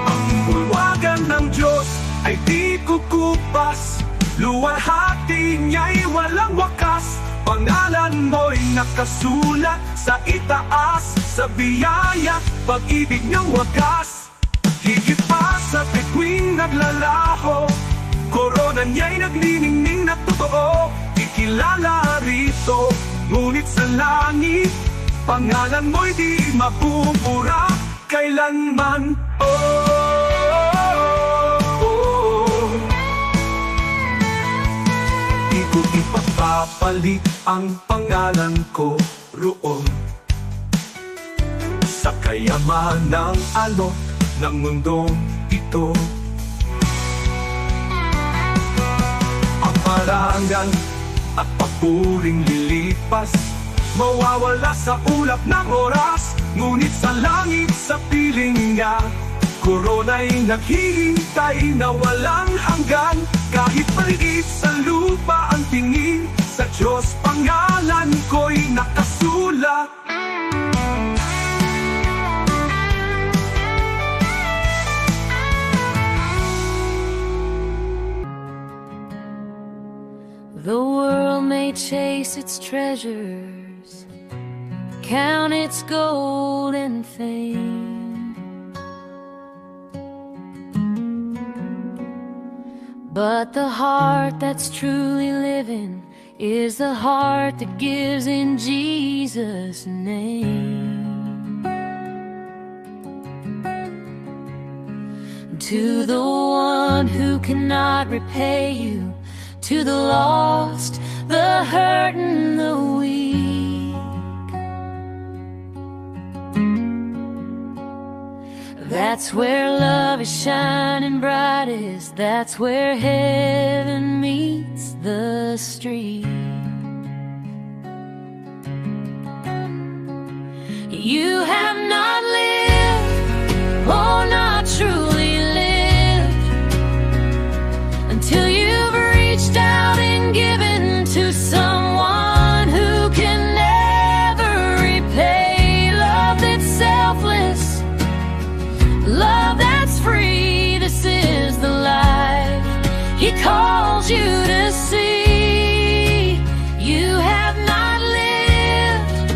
Speaker 3: Ang bulwagan ng Diyos ay di kukupas, luwalhati niya'y walang wakas. Pangalan mo'y nakasulat sa itaas, sa biyaya, pag-ibig niyang wagas. Higit pa sa bituing naglalaho, korona niya'y nagniningning na totoo. Ikilala rito, ngunit sa langit pangalan mo'y di mapupura kailanman. Di ko ipapapalit ang pangalan ko roon sa kayamanang alok ng mundong ito. Ang parangal at papuring lilipas, mawawala sa ulap ng oras. Ngunit sa langit, sa piling niya, korona'y naghihintay na walang hanggan. Kahit maliit sa lupa ang tingin, sa Diyos pangalan ko'y nakasulat.
Speaker 2: The world may chase its treasures, count its gold and fame, but the heart that's truly living is the heart that gives in Jesus' name. To the one who cannot repay you, to the lost, the hurt and the weak, that's where love is shining brightest. That's where heaven meets the street. You have not lived, oh, not truly lived, until you've reached out and given to someone who can never repay. Love that's selfless, love that's free. This is the life He calls you to see. You have not lived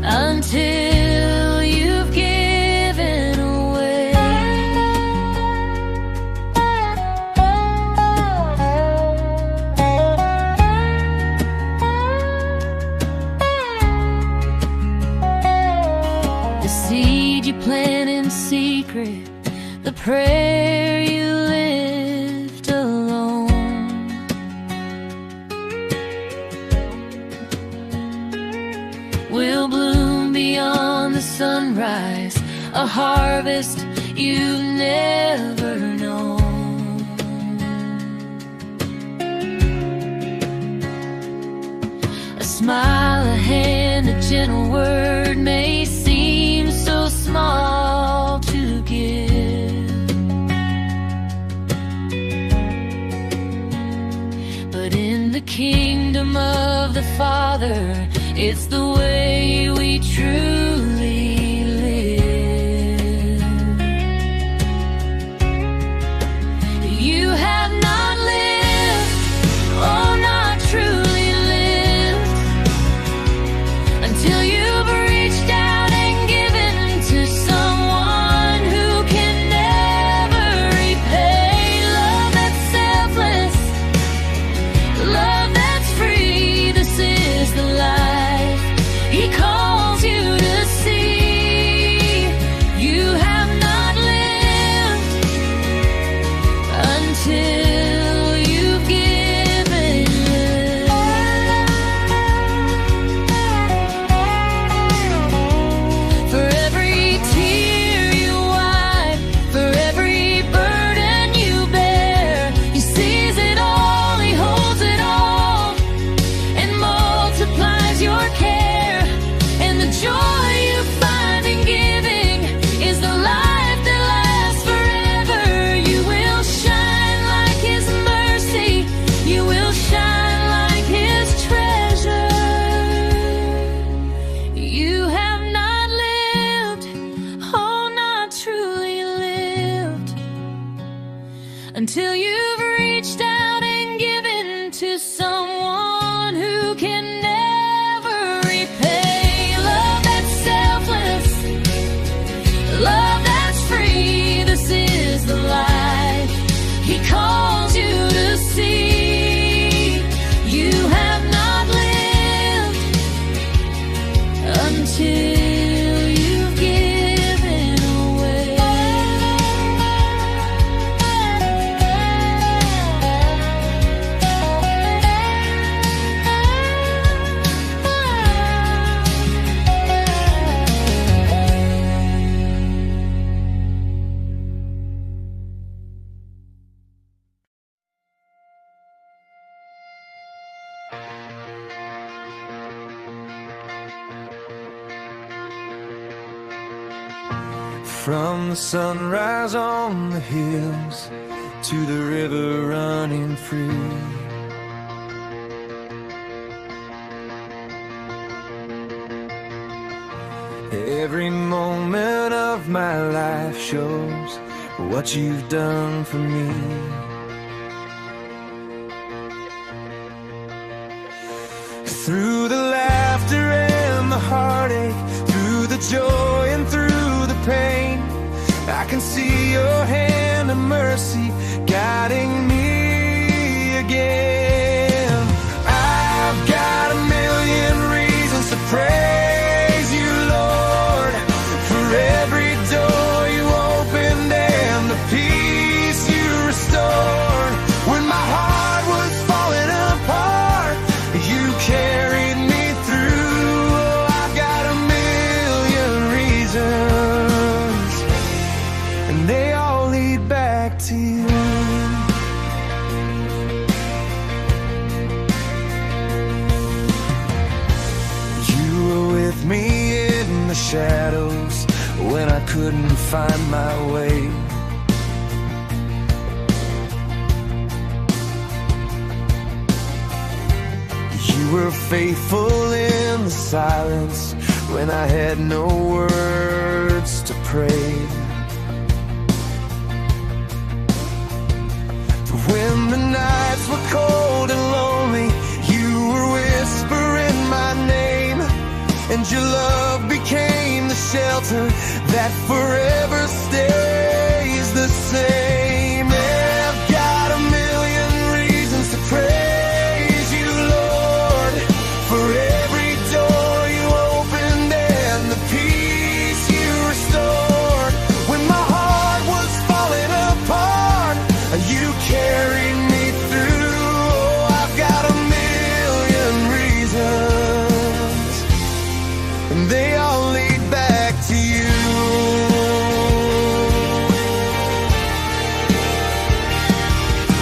Speaker 2: until you've given away. The seed you plant in secret, the prayer you lift alone, will bloom beyond the sunrise, a harvest you've never known. A smile, a hand, a gentle word may seem so small to give, but in the kingdom of the Father, it's the way we truly live. You have not lived, oh, not truly lived, until you've reached out and given to someone who can never repay. Love that's selfless, love that's free. This is the life until you've reached out and given to someone who can never repay. Love that's selfless, love that's free. This is the life He calls you to see. You have not lived until you've given away.
Speaker 3: From the sunrise on the hills to the river running free, every moment of my life shows what you've done for me. Through the laughter and the heartache, through the joy and through the pain, I can see your hand of mercy guiding me again. I've got a million reasons to praise you, Lord, for every door you opened and the peace you restored. When my heart was falling apart, you carried me through. Oh, I've got a million reasons, and they all lead back to you. You were with me in the shadows when I couldn't find my way. You were faithful in the silence when I had no words to pray. When the nights were cold and lonely, you were whispering my name, and your love became the shelter that forever stays the same. I've got a million reasons to praise you, Lord, for every door you opened and the peace you restored. When my heart was falling apart, you carried me through. Oh, I've got a million reasons, and they all lead back to you.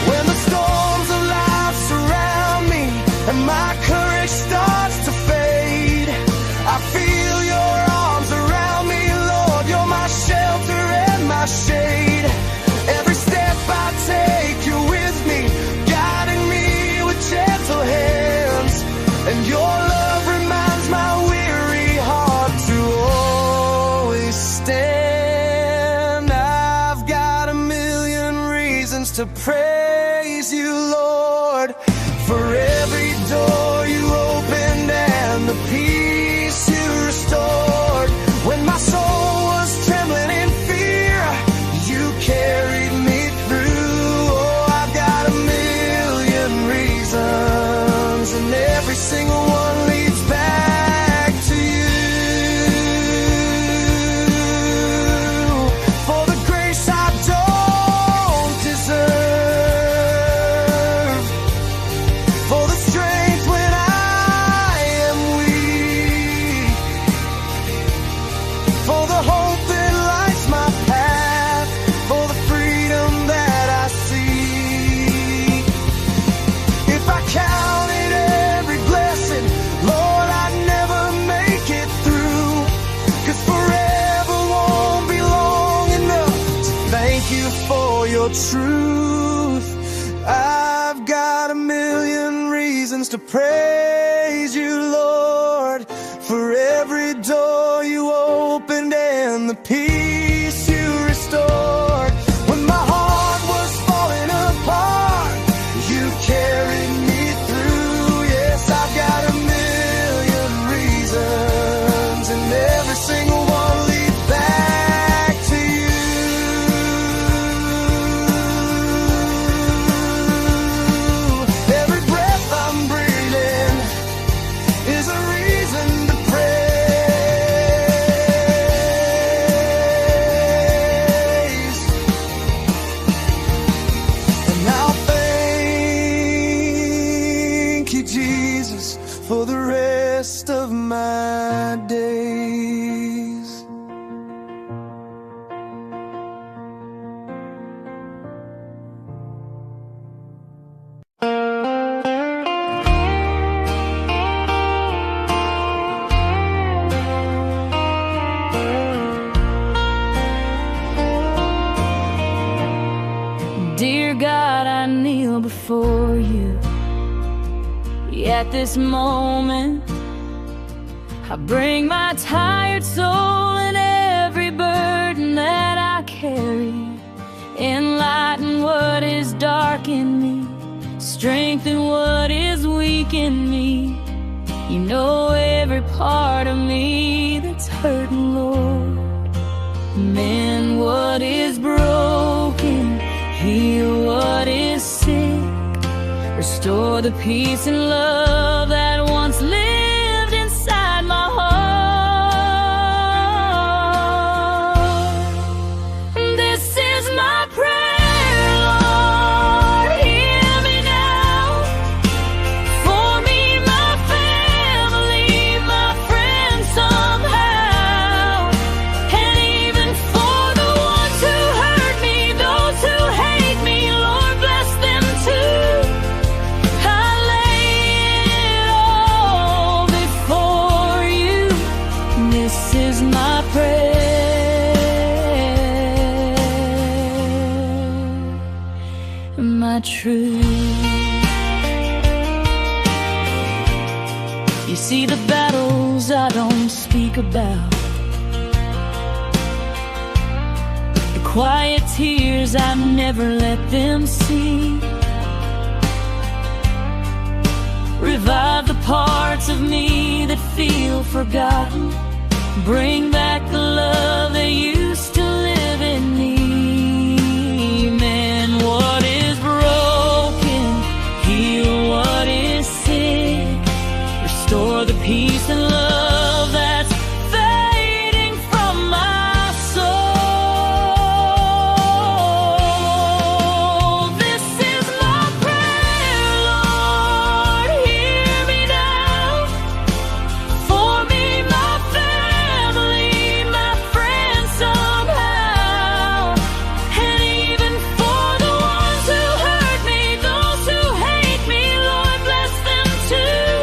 Speaker 3: When the storms of life surround me and my courage starts to fade, I feel your arms around me, Lord. You're my shelter and my shade. Every step I take, you're with me, guiding me with gentle hands, and your love reminds my weary heart to always stand. I've got a million reasons to praise you, Lord, for every door you opened and the peace you restored. When my soul was trembling in fear, you carried me through. Oh, I've got a million reasons, and every single one leads back to you. For the grace I don't deserve, for the strength when I am weak, for the hope that lights my path, for the freedom that I seek. If I counted every blessing, Lord, I'd never make it through, 'cause forever won't be long enough to thank you for your truth. I've got a million reasons to praise you, Lord, for every door you opened and the peace you restored. When my heart was falling
Speaker 2: before you. At this moment, I bring my tired soul and every burden that I carry. Enlighten what is dark in me, strengthen what is weak in me. You know every part of me that's hurting, Lord. Mend what is broken, heal what is sick. Restore the peace and love that once lived inside my heart. This is my prayer, Lord, hear me now. For me, my family, my friends somehow. And even for the ones who hurt me, those who hate me, Lord, bless them too. My truth. You see the battles I don't speak about, the quiet tears I never let them see. Revive the parts of me that feel forgotten. Bring back the love that used to live in me. Mend what is broken, heal what is sick. Restore the peace and love that's fading from my soul. This is my prayer, Lord, hear me now. For me, my family, my friends somehow. And even for the ones who hurt me, those who hate me, Lord, bless them too.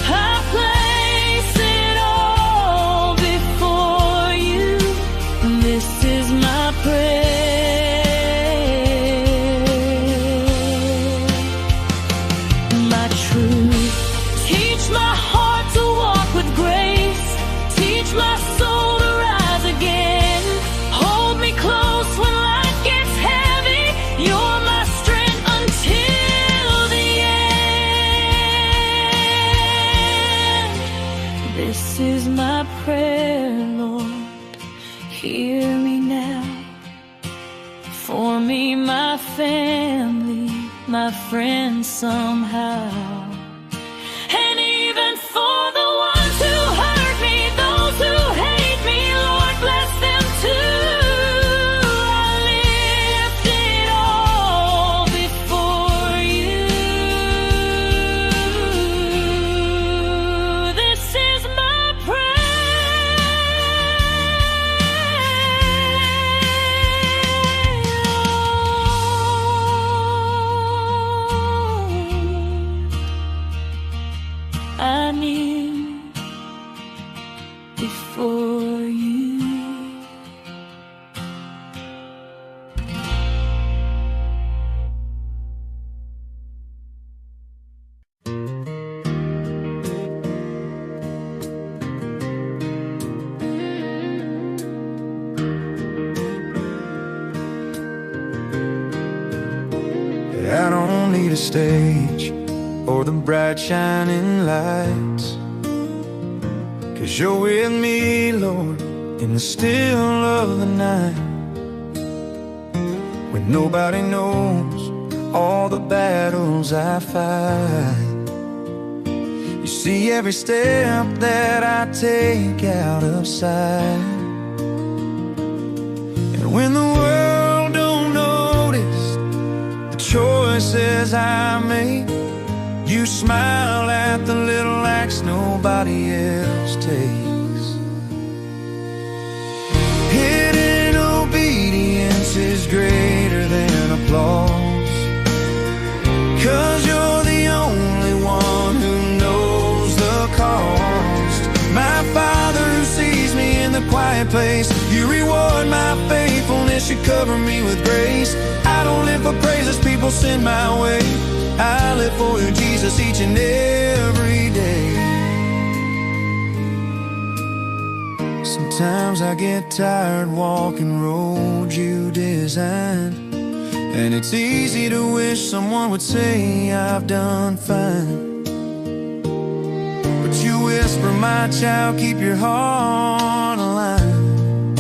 Speaker 2: I place it all before you. This is my prayer, my truth. Teach my heart to walk with grace. Teach my soul to rise again. Hold me close when life gets heavy. You're my strength until the end. This is my prayer, Lord, hear me now. For me, my family, my friends somehow. And even for the ones who hurt me, those who hate me, Lord, bless them too. I lift it all before you. This is my prayer. I kneel before you.
Speaker 3: I don't need a stage or the bright shining lights, 'cause you're with me, Lord, in the still of the night. When nobody knows all the battles I fight, you see every step that I take out of sight. And when the world don't notice the choices I make, you smile at the little acts nobody else takes. Hidden obedience is greater than applause, 'cause you're the only one who knows the cost. My Father who sees me in the quiet place, you reward my faithfulness, you cover me with grace. I don't live for praises people people send my way. I live for you, Jesus, each and every day. Sometimes I get tired walking roads you designed, and it's easy to wish someone would say I've done fine. But you whisper, my child, keep your heart aligned.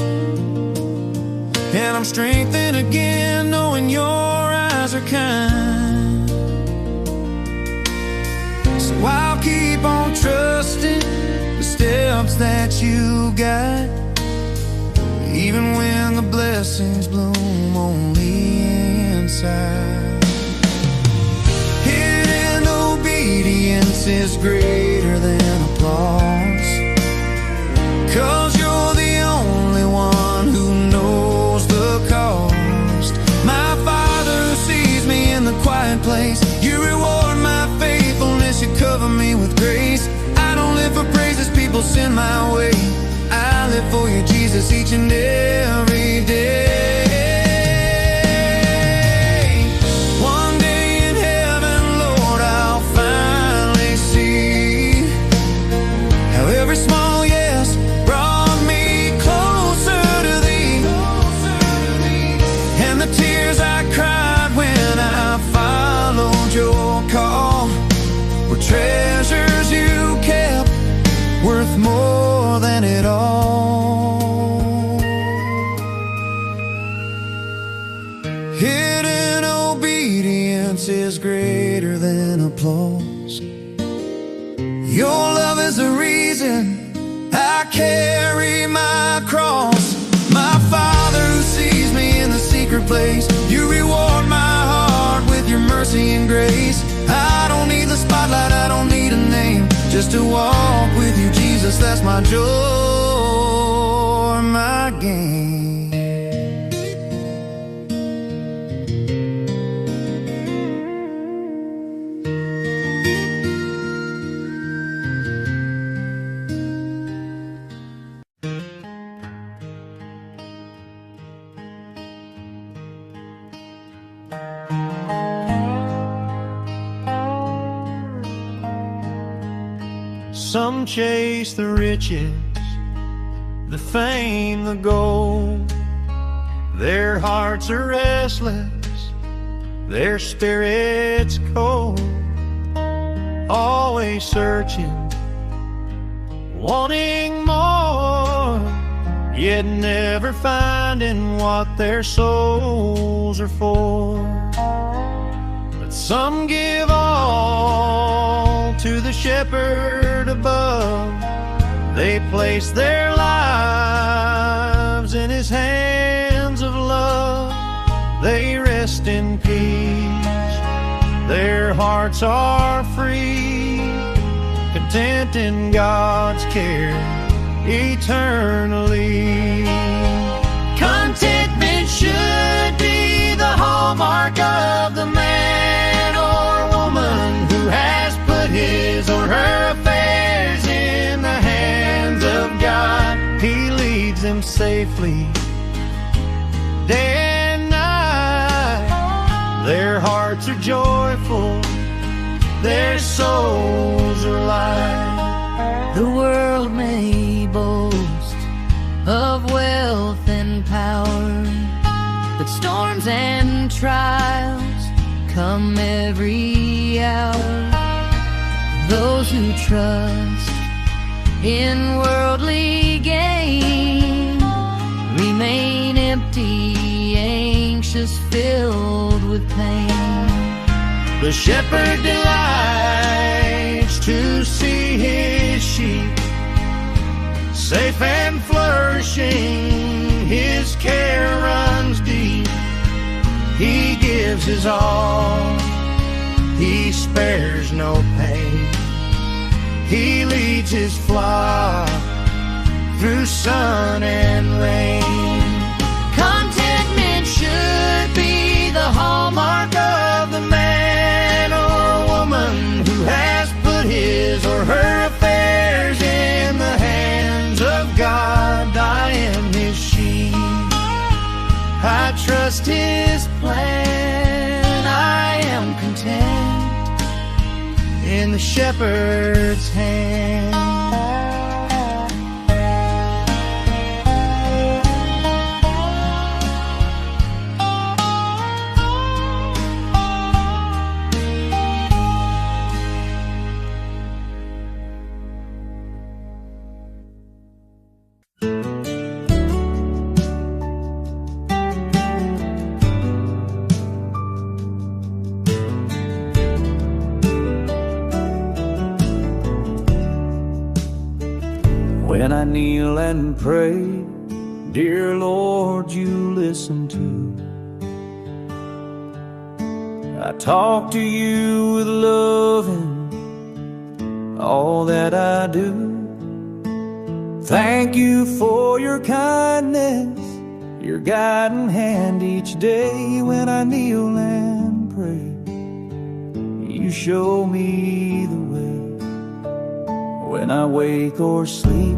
Speaker 3: And I'm strengthened again knowing your eyes are kind. So I'll keep on trusting the steps that you guide, even when the blessings bloom only inside. Hidden obedience is greater than applause, 'cause you're the only one who knows the cost. My Father who sees me in the quiet place, you reward my faithfulness, you cover me with grace. I don't live for praises people send my way. I live for you, Jesus, each and every day. One day in heaven, Lord, I'll finally see how every small yes brought me closer to Thee. And the tears I cried when I followed your call were treasures you kept, worth more than it all. Hidden obedience is greater than applause. Your love is the reason I carry my cross. My Father who sees me in the secret place, you reward my heart with your mercy and grace. I don't need the spotlight, I don't need a name, just to walk with you, Jesus, that's my joy, my gain. Some chase the riches, the fame, the gold. Their hearts are restless, their spirits cold. Always searching, wanting more, yet never finding what their souls are for. But some give all to the shepherd above. They place their lives in his hands of love. They rest in peace, their hearts are free, content in God's care eternally. Contentment should be the hallmark of the man or woman who has put his or her affairs in the hands of God. He leads them safely day and night. Their hearts are joyful, their souls are light.
Speaker 2: The world may boast of wealth and power, but storms and trials come every hour. Those who trust in worldly gain remain empty, anxious, filled with pain. The shepherd delights to see his sheep safe and flourishing. His care runs deep. He gives his all. He spares no pain. He leads his flock through sun and rain. Contentment should be the hallmark of the man or woman who has put his or her affairs in the hands of God. I am his sheep, I trust his plan. I
Speaker 3: am content in the shepherd's hand.
Speaker 4: When I kneel and pray, dear Lord, you listen too. I talk to you with love in all that I do. Thank you for your kindness, your guiding hand each day. When I kneel and pray, you show me the way. When I wake or sleep,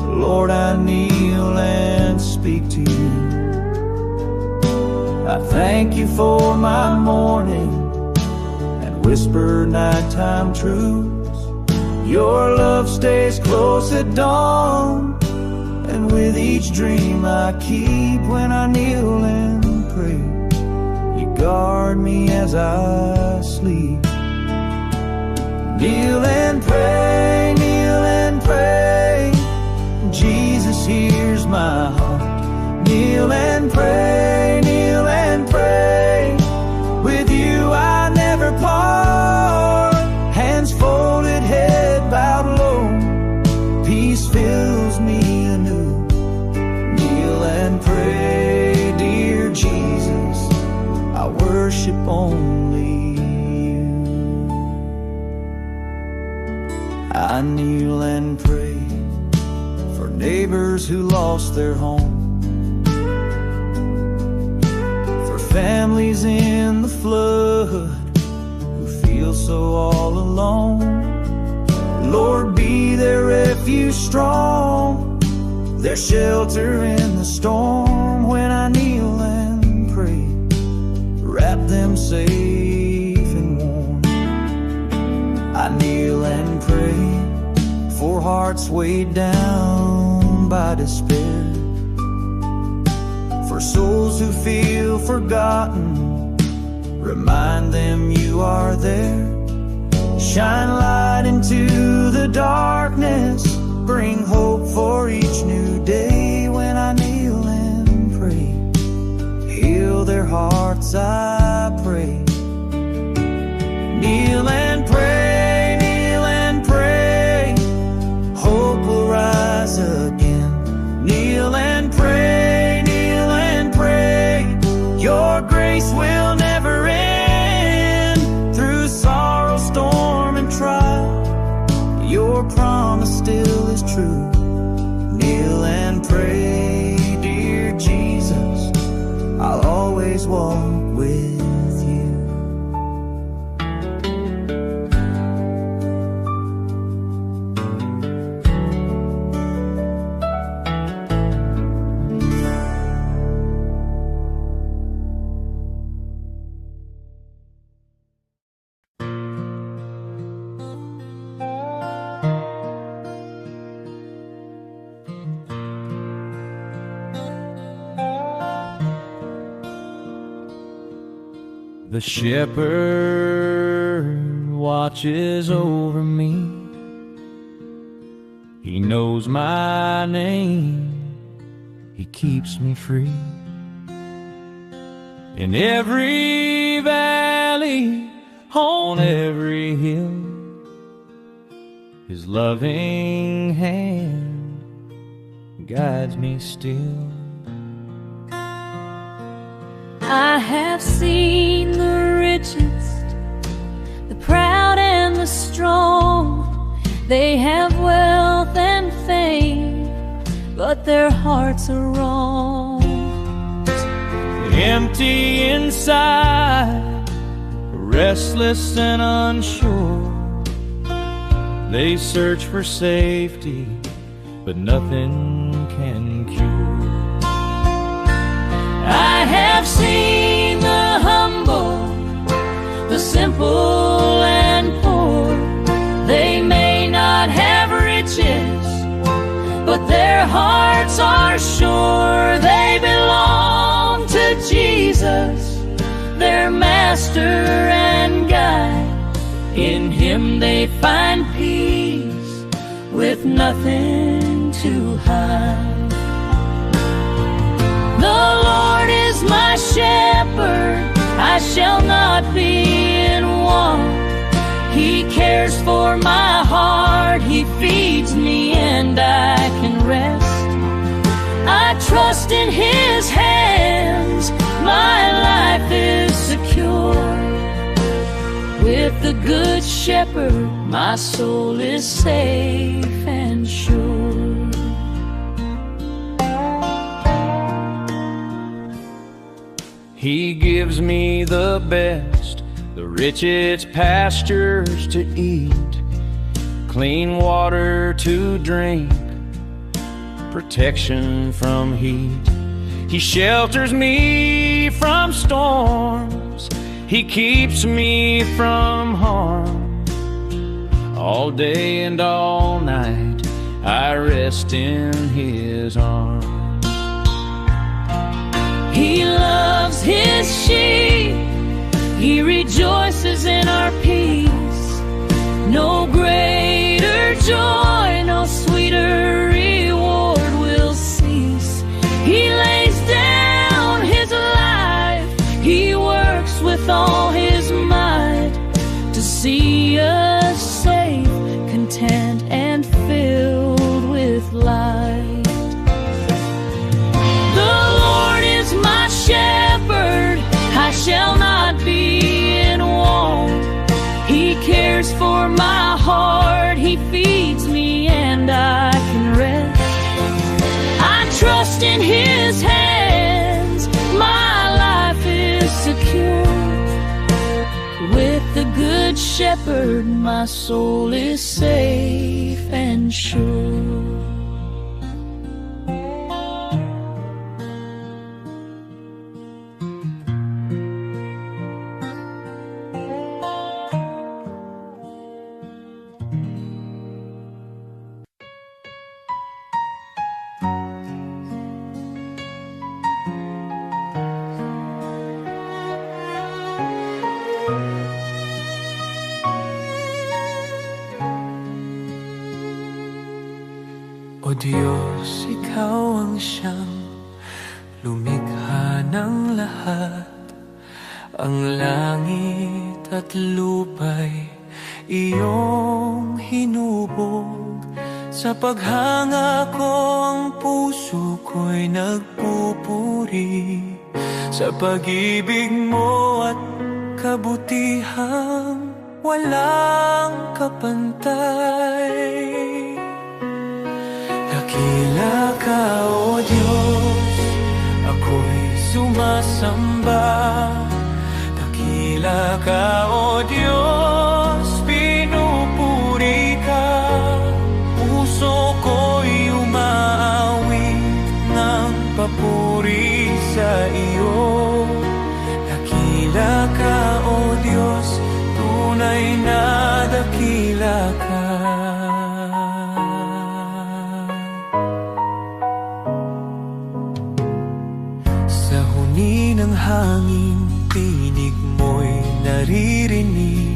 Speaker 4: Lord, I kneel and speak to you. I thank you for my morning and whisper nighttime truths. Your love stays close at dawn, and with each dream I keep. When I kneel and pray, you guard me as I sleep. Kneel and pray, kneel and pray, Jesus hears my heart. Kneel and pray, kneel and pray, with you I never part. Hands folded, head bowed low, peace fills me anew. Kneel and pray, dear Jesus, I worship only. I kneel and pray for neighbors who lost their home, for families in the flood who feel so all alone. Lord, be their refuge strong, their shelter in the storm. When I kneel and pray, wrap them safe and warm. I kneel and pray for hearts weighed down by despair, for souls who feel forgotten, remind them you are there. Shine light into the darkness, bring hope for each new day. When I kneel and pray, heal their hearts, I pray. Kneel and pray, kneel and pray, hope will rise again. Kneel and pray, kneel and pray, your grace will never end. Through sorrow, storm, and trial, your promise still is true. Kneel and pray, dear Jesus, I'll always walk with you. The shepherd watches over me. He knows my name. He keeps me free. In every valley, on every hill, His loving hand guides me still.
Speaker 2: I have seen the richest, the proud and the strong. They have wealth and fame, but their hearts are wrong.
Speaker 4: Empty inside, restless and unsure. They search for safety, but nothing can cure. I have seen the humble
Speaker 2: steps are sure. They belong to Jesus, their master and guide. In him they find peace with nothing to hide. The Lord is my shepherd, I shall not be in want. He cares for my heart, he feeds me and I can rest. I trust in his hands, my life is secure. With the good shepherd, my soul is safe and sure.
Speaker 4: He gives me the best, the richest pastures to eat, clean water to drink, protection from heat. He shelters me from storms, he keeps me from harm. All day and all night I rest in his arms.
Speaker 2: He loves his sheep, he rejoices in our peace. No greater joy, no sweeter reward will cease. He lays down his life, he works with all his might to see us safe, content and filled with light. My shepherd, I shall not be in want. He cares for my heart, he feeds me and I can rest. I trust in his hands, my life is secure. With the good shepherd, my soul is safe and sure.
Speaker 5: O Diyos, Ikaw ang siyang lumikha ng lahat. Ang langit at lupa'y iyong hinubog. Sa paghanga ko ang puso ko'y nagpupuri sa pag-ibig mo at kabutihang walang kapantay. Dakila ka, O Diyos, ako'y sumasamba. Dakila ka, O Diyos, pinupuri ka. Puso ko'y umaawit ng papuri sa iyo. Dakila ka, O Diyos, tunay na dakila ka. Ng hangin, tinig mo'y naririnig.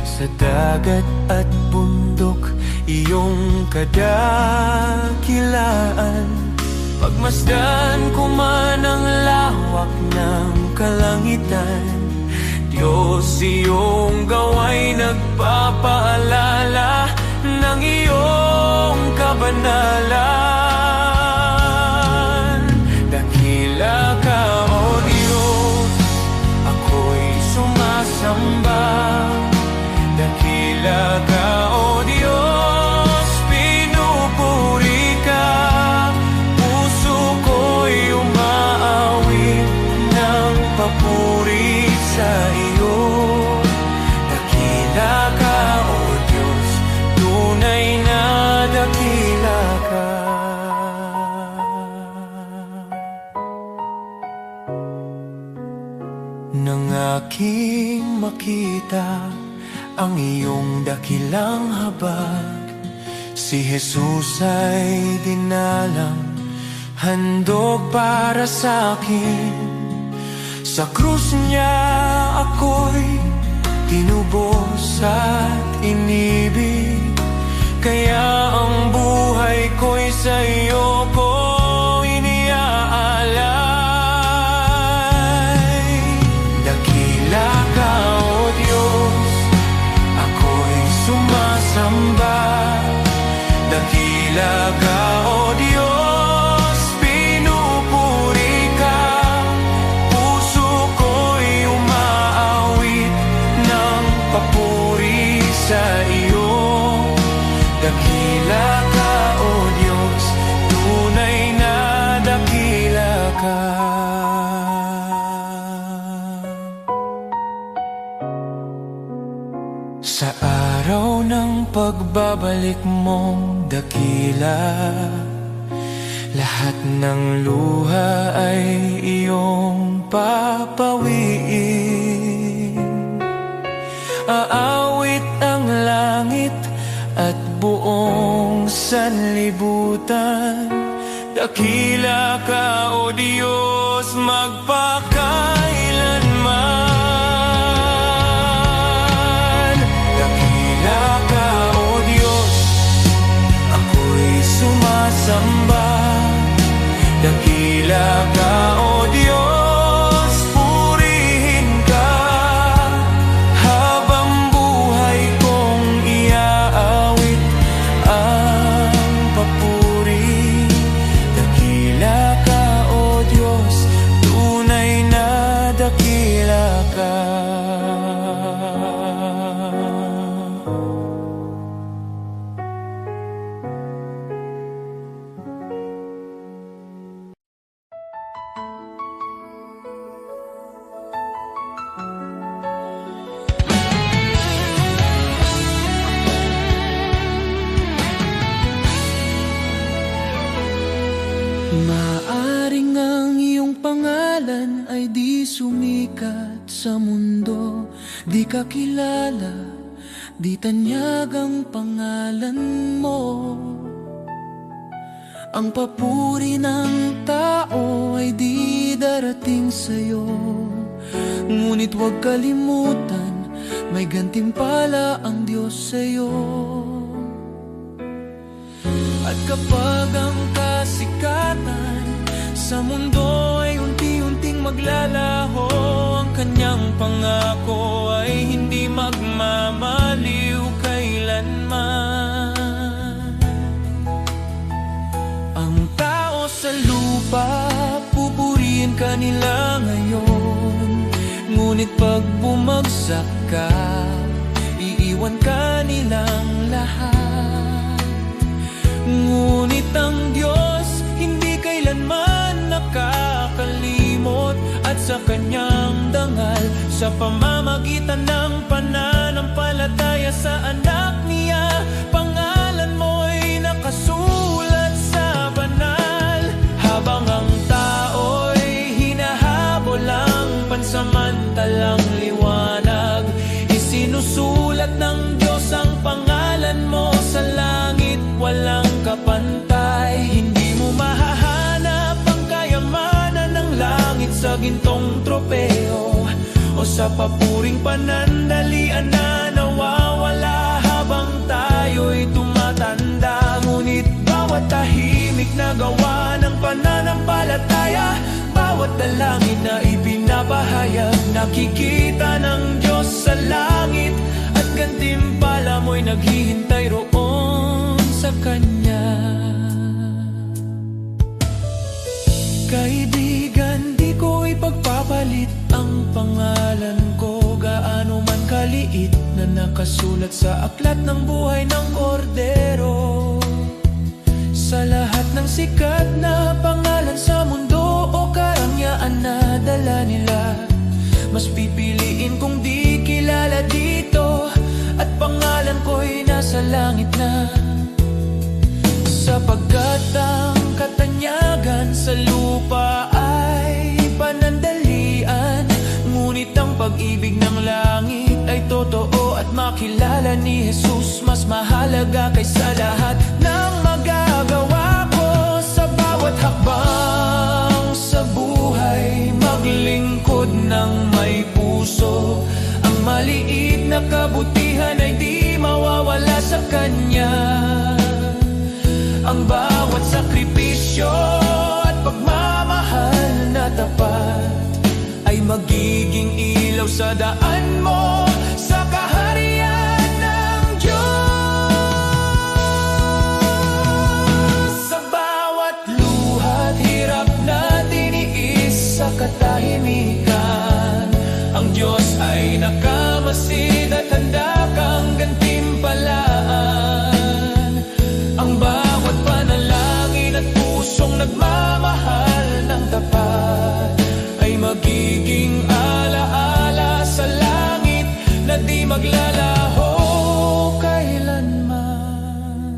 Speaker 5: Sa dagat at bundok, iyong kadakilaan. Pagmasdan ko man ang lawak ng kalangitan, Diyos, iyong gawa'y nagpapaalala ng iyong kabanalan. Dakila ka, O Diyos, ako'y sumasamba. Dakila ka, O Diyos, pinupuri ka. Puso ko'y umaawit ng papuri sa iyo. Dakila ka, O Diyos, tunay na dakila ka. Nang aking makita ang iyong dakilang habag, Si Jesus ay dinalang, handog para sa akin. Sa krus niya ako'y tinubos at inibig. Kaya ang buhay ko'y sa iyo ko iniaalay. Dakila ka, O Diyos, ako'y sumasamba. Dakila ka, O Diyos, pinupuri ka. Puso ko'y umaawit ng papuri sa iyo. Dakila ka, O Diyos, tunay na dakila ka. Sa araw ng pagbabalik mong dakila, lahat ng luha ay iyong papawiin. Aawit ang langit at buong sanlibutan. Dakila ka, O Diyos, magpakailanman. Dakila ka, O Diyos, ako'y sumasamba. Dakila ka, O Diyos, purihin ka. Habang buhay kong iaawit ang papuri. Dakila ka, O Diyos, tunay na dakila ka.
Speaker 6: Maaring ang iyong pangalan ay di sumikat sa mundo. Di ka kilala, di tanyag ang pangalan mo. Ang papuri ng tao ay di darating sa'yo. Ngunit huwag kalimutan, may gantimpala ang Diyos sa'yo. At kapag ang kasikatan sa mundo ay unti-unting maglalaho, ang kanyang pangako ay hindi magmamaliw kailanman. Ang tao sa lupa, pupurihin ka nila ngayon. Ngunit pag bumagsak ka, iiwan ka nilang lahat. Ngunit ang Diyos hindi kailanman nakakalimot, at sa kanyang dangal, sa pamamagitan ng pananampalataya sa anak niya, pangalan mo'y nakasulat sa banal. Habang ang tao'y hinahabol ang pansamantalang liwanag, isinusulat ng Diyos ang pangalan mo sa langit, walang kapantay. Hindi mo mahahanap ang kayamanan ng langit sa gintong tropeo o sa papuring panandalian na nawawala habang tayo'y tumatanda. Ngunit bawat tahimik na gawa ng pananampalataya, bawat dalangin na ipinapahayag, nakikita ng Diyos sa langit, at gantimpala mo'y naghihintay roon sa Kanya. Kaibigan, di ko ipagpapalit ang pangalan ko, gaano man kaliit, na nakasulat sa aklat ng buhay ng Kordero. Sa lahat ng sikat na pangalan sa mundo o karangyaan na dala nila, mas pipiliin kong di kilala dito, at pangalan ko'y nasa langit na. Sapagkat ang katanyagan sa lupa ay panandalian, ngunit ang pag-ibig ng langit ay totoo, at makilala ni Jesus mas mahalaga kaysa lahat. hakbang sa buhay, maglingkod ng may puso. Ang maliit na kabutihan ay di mawawala sa kanya. Ang bawat sakripisyo at pagmamahal na tapat ay magiging ilaw sa daan mo sa kaharian ng Diyos. Sa bawat luhat, hirap na tiniis sa katahimikan, ang Diyos ay nakamasid at handa kang gantimpalaan. Ang bawat panalangin at pusong nagmamahal ng tapat ay magiging alaala sa langit na di maglalaho kailanman.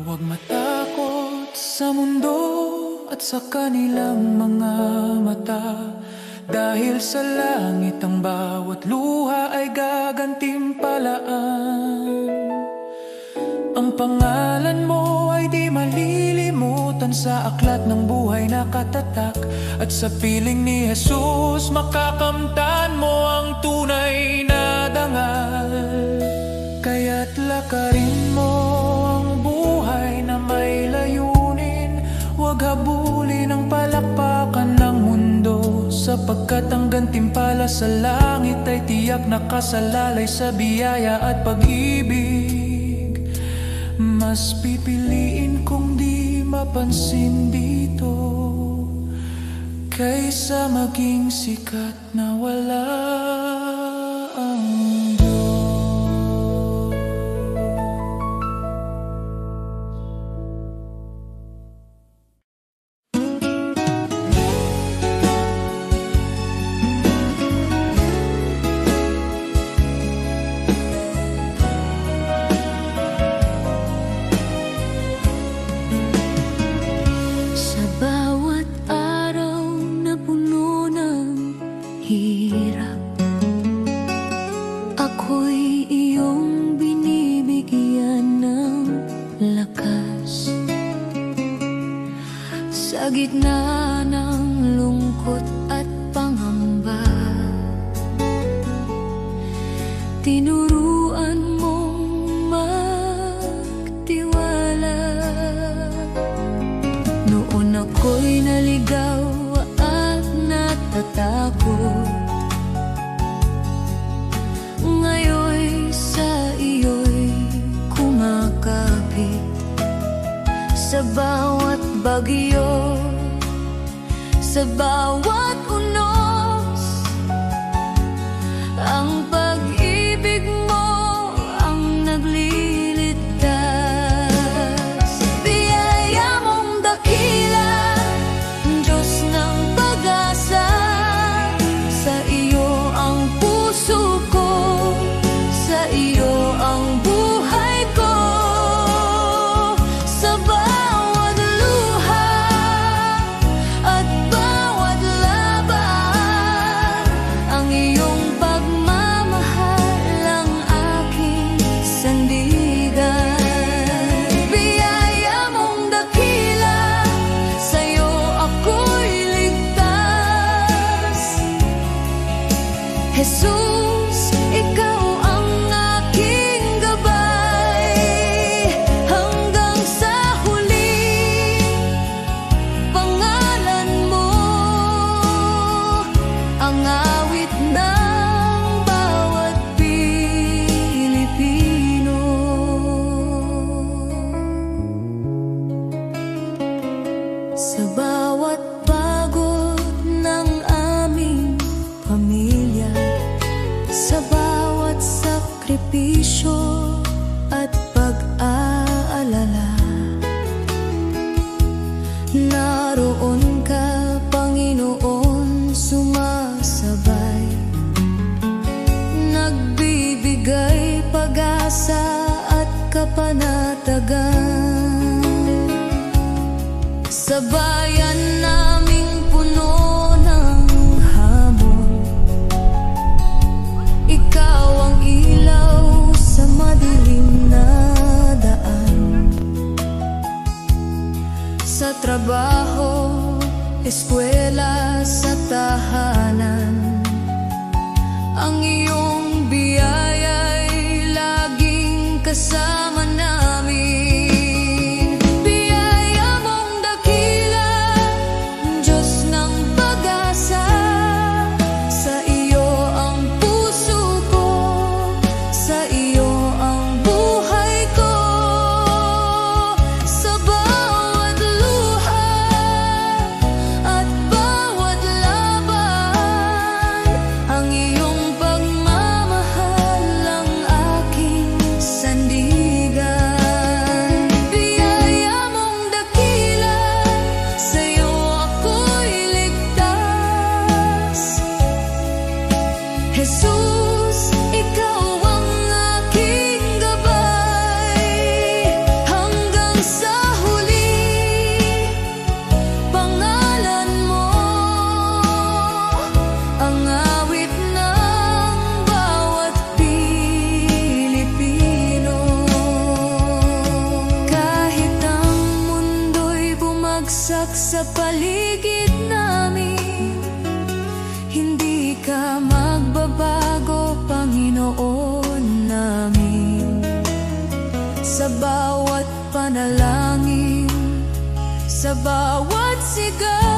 Speaker 6: Huwag matakot sa mundo at sa kanilang mga mata, dahil sa langit ang bawat luha ay gagantimpalaan. Ang pangalan mo ay di malilimutan sa aklat ng buhay na katatak, at sa piling ni Jesus makakamtan mo ang tunay na dangal. Kaya't lakarin mo ang buhay na may layunin, huwag habulin ang palakpakan ng mundo, sapagkat ang gantimpala sa langit ay tiyak nakasalalay sa biyaya at pag-ibig. Mas pipiliin kong di mapansin dito kaysa maging sikat na wala ang
Speaker 1: sa gitna ng lungkot at pangamba. Tinuruan mong magtiwala. Noon ako'y naligaw at natatakot, ngayon sa iyo'y kumakapit. Sa bawat bagyo, sa bawat unos, ang pag-ibig mo ang nagliligtas. Biyaya mong dakila, Diyos ng pag-asa, sa iyo ang puso ko, sa iyo ang buhay ko. Sa bawat luha at bawat laban, ang iyong pagmamahal ang aking sandigan. Biyaya mong dakila, sa'yo ako'y ligtas. Jesus, ikaw ang aking gabay, hanggang sa huli. Pangalan mo ang awit ng bawat Pilipino. Sa bawat pagod ng aming pamilya, sa bawat sakripisyo at pag-aalala, naroon ka, Panginoon, sumasabay, nagbibigay pag-asa at kapanatagan. Sa bayan naming puno ng hamon, ikaw ang ilaw sa madilim na daan. Sa eskwela sa tahanan. Ang iyong biyaya'y laging kasama namin. Biyaya mong dakila, Diyos ng pag-asa. Sa iyo ang puso ko, sa iyo ang buhay ko. Sa bawat luha at bawat laban, ang iyong pagmamahal ang aking sandigan. Biyaya mong dakila, sa iyo ako'y ligtas. Jesus, ikaw ang aking gabay. Hanggang sa huli, pangalan mo ang awit ng bawat Pilipino. Kahit ang mundo'y bumagsak sa paligid namin, hindi ka magbabago, Panginoon namin. Sa bawat panalangin, sa bawat sigaw,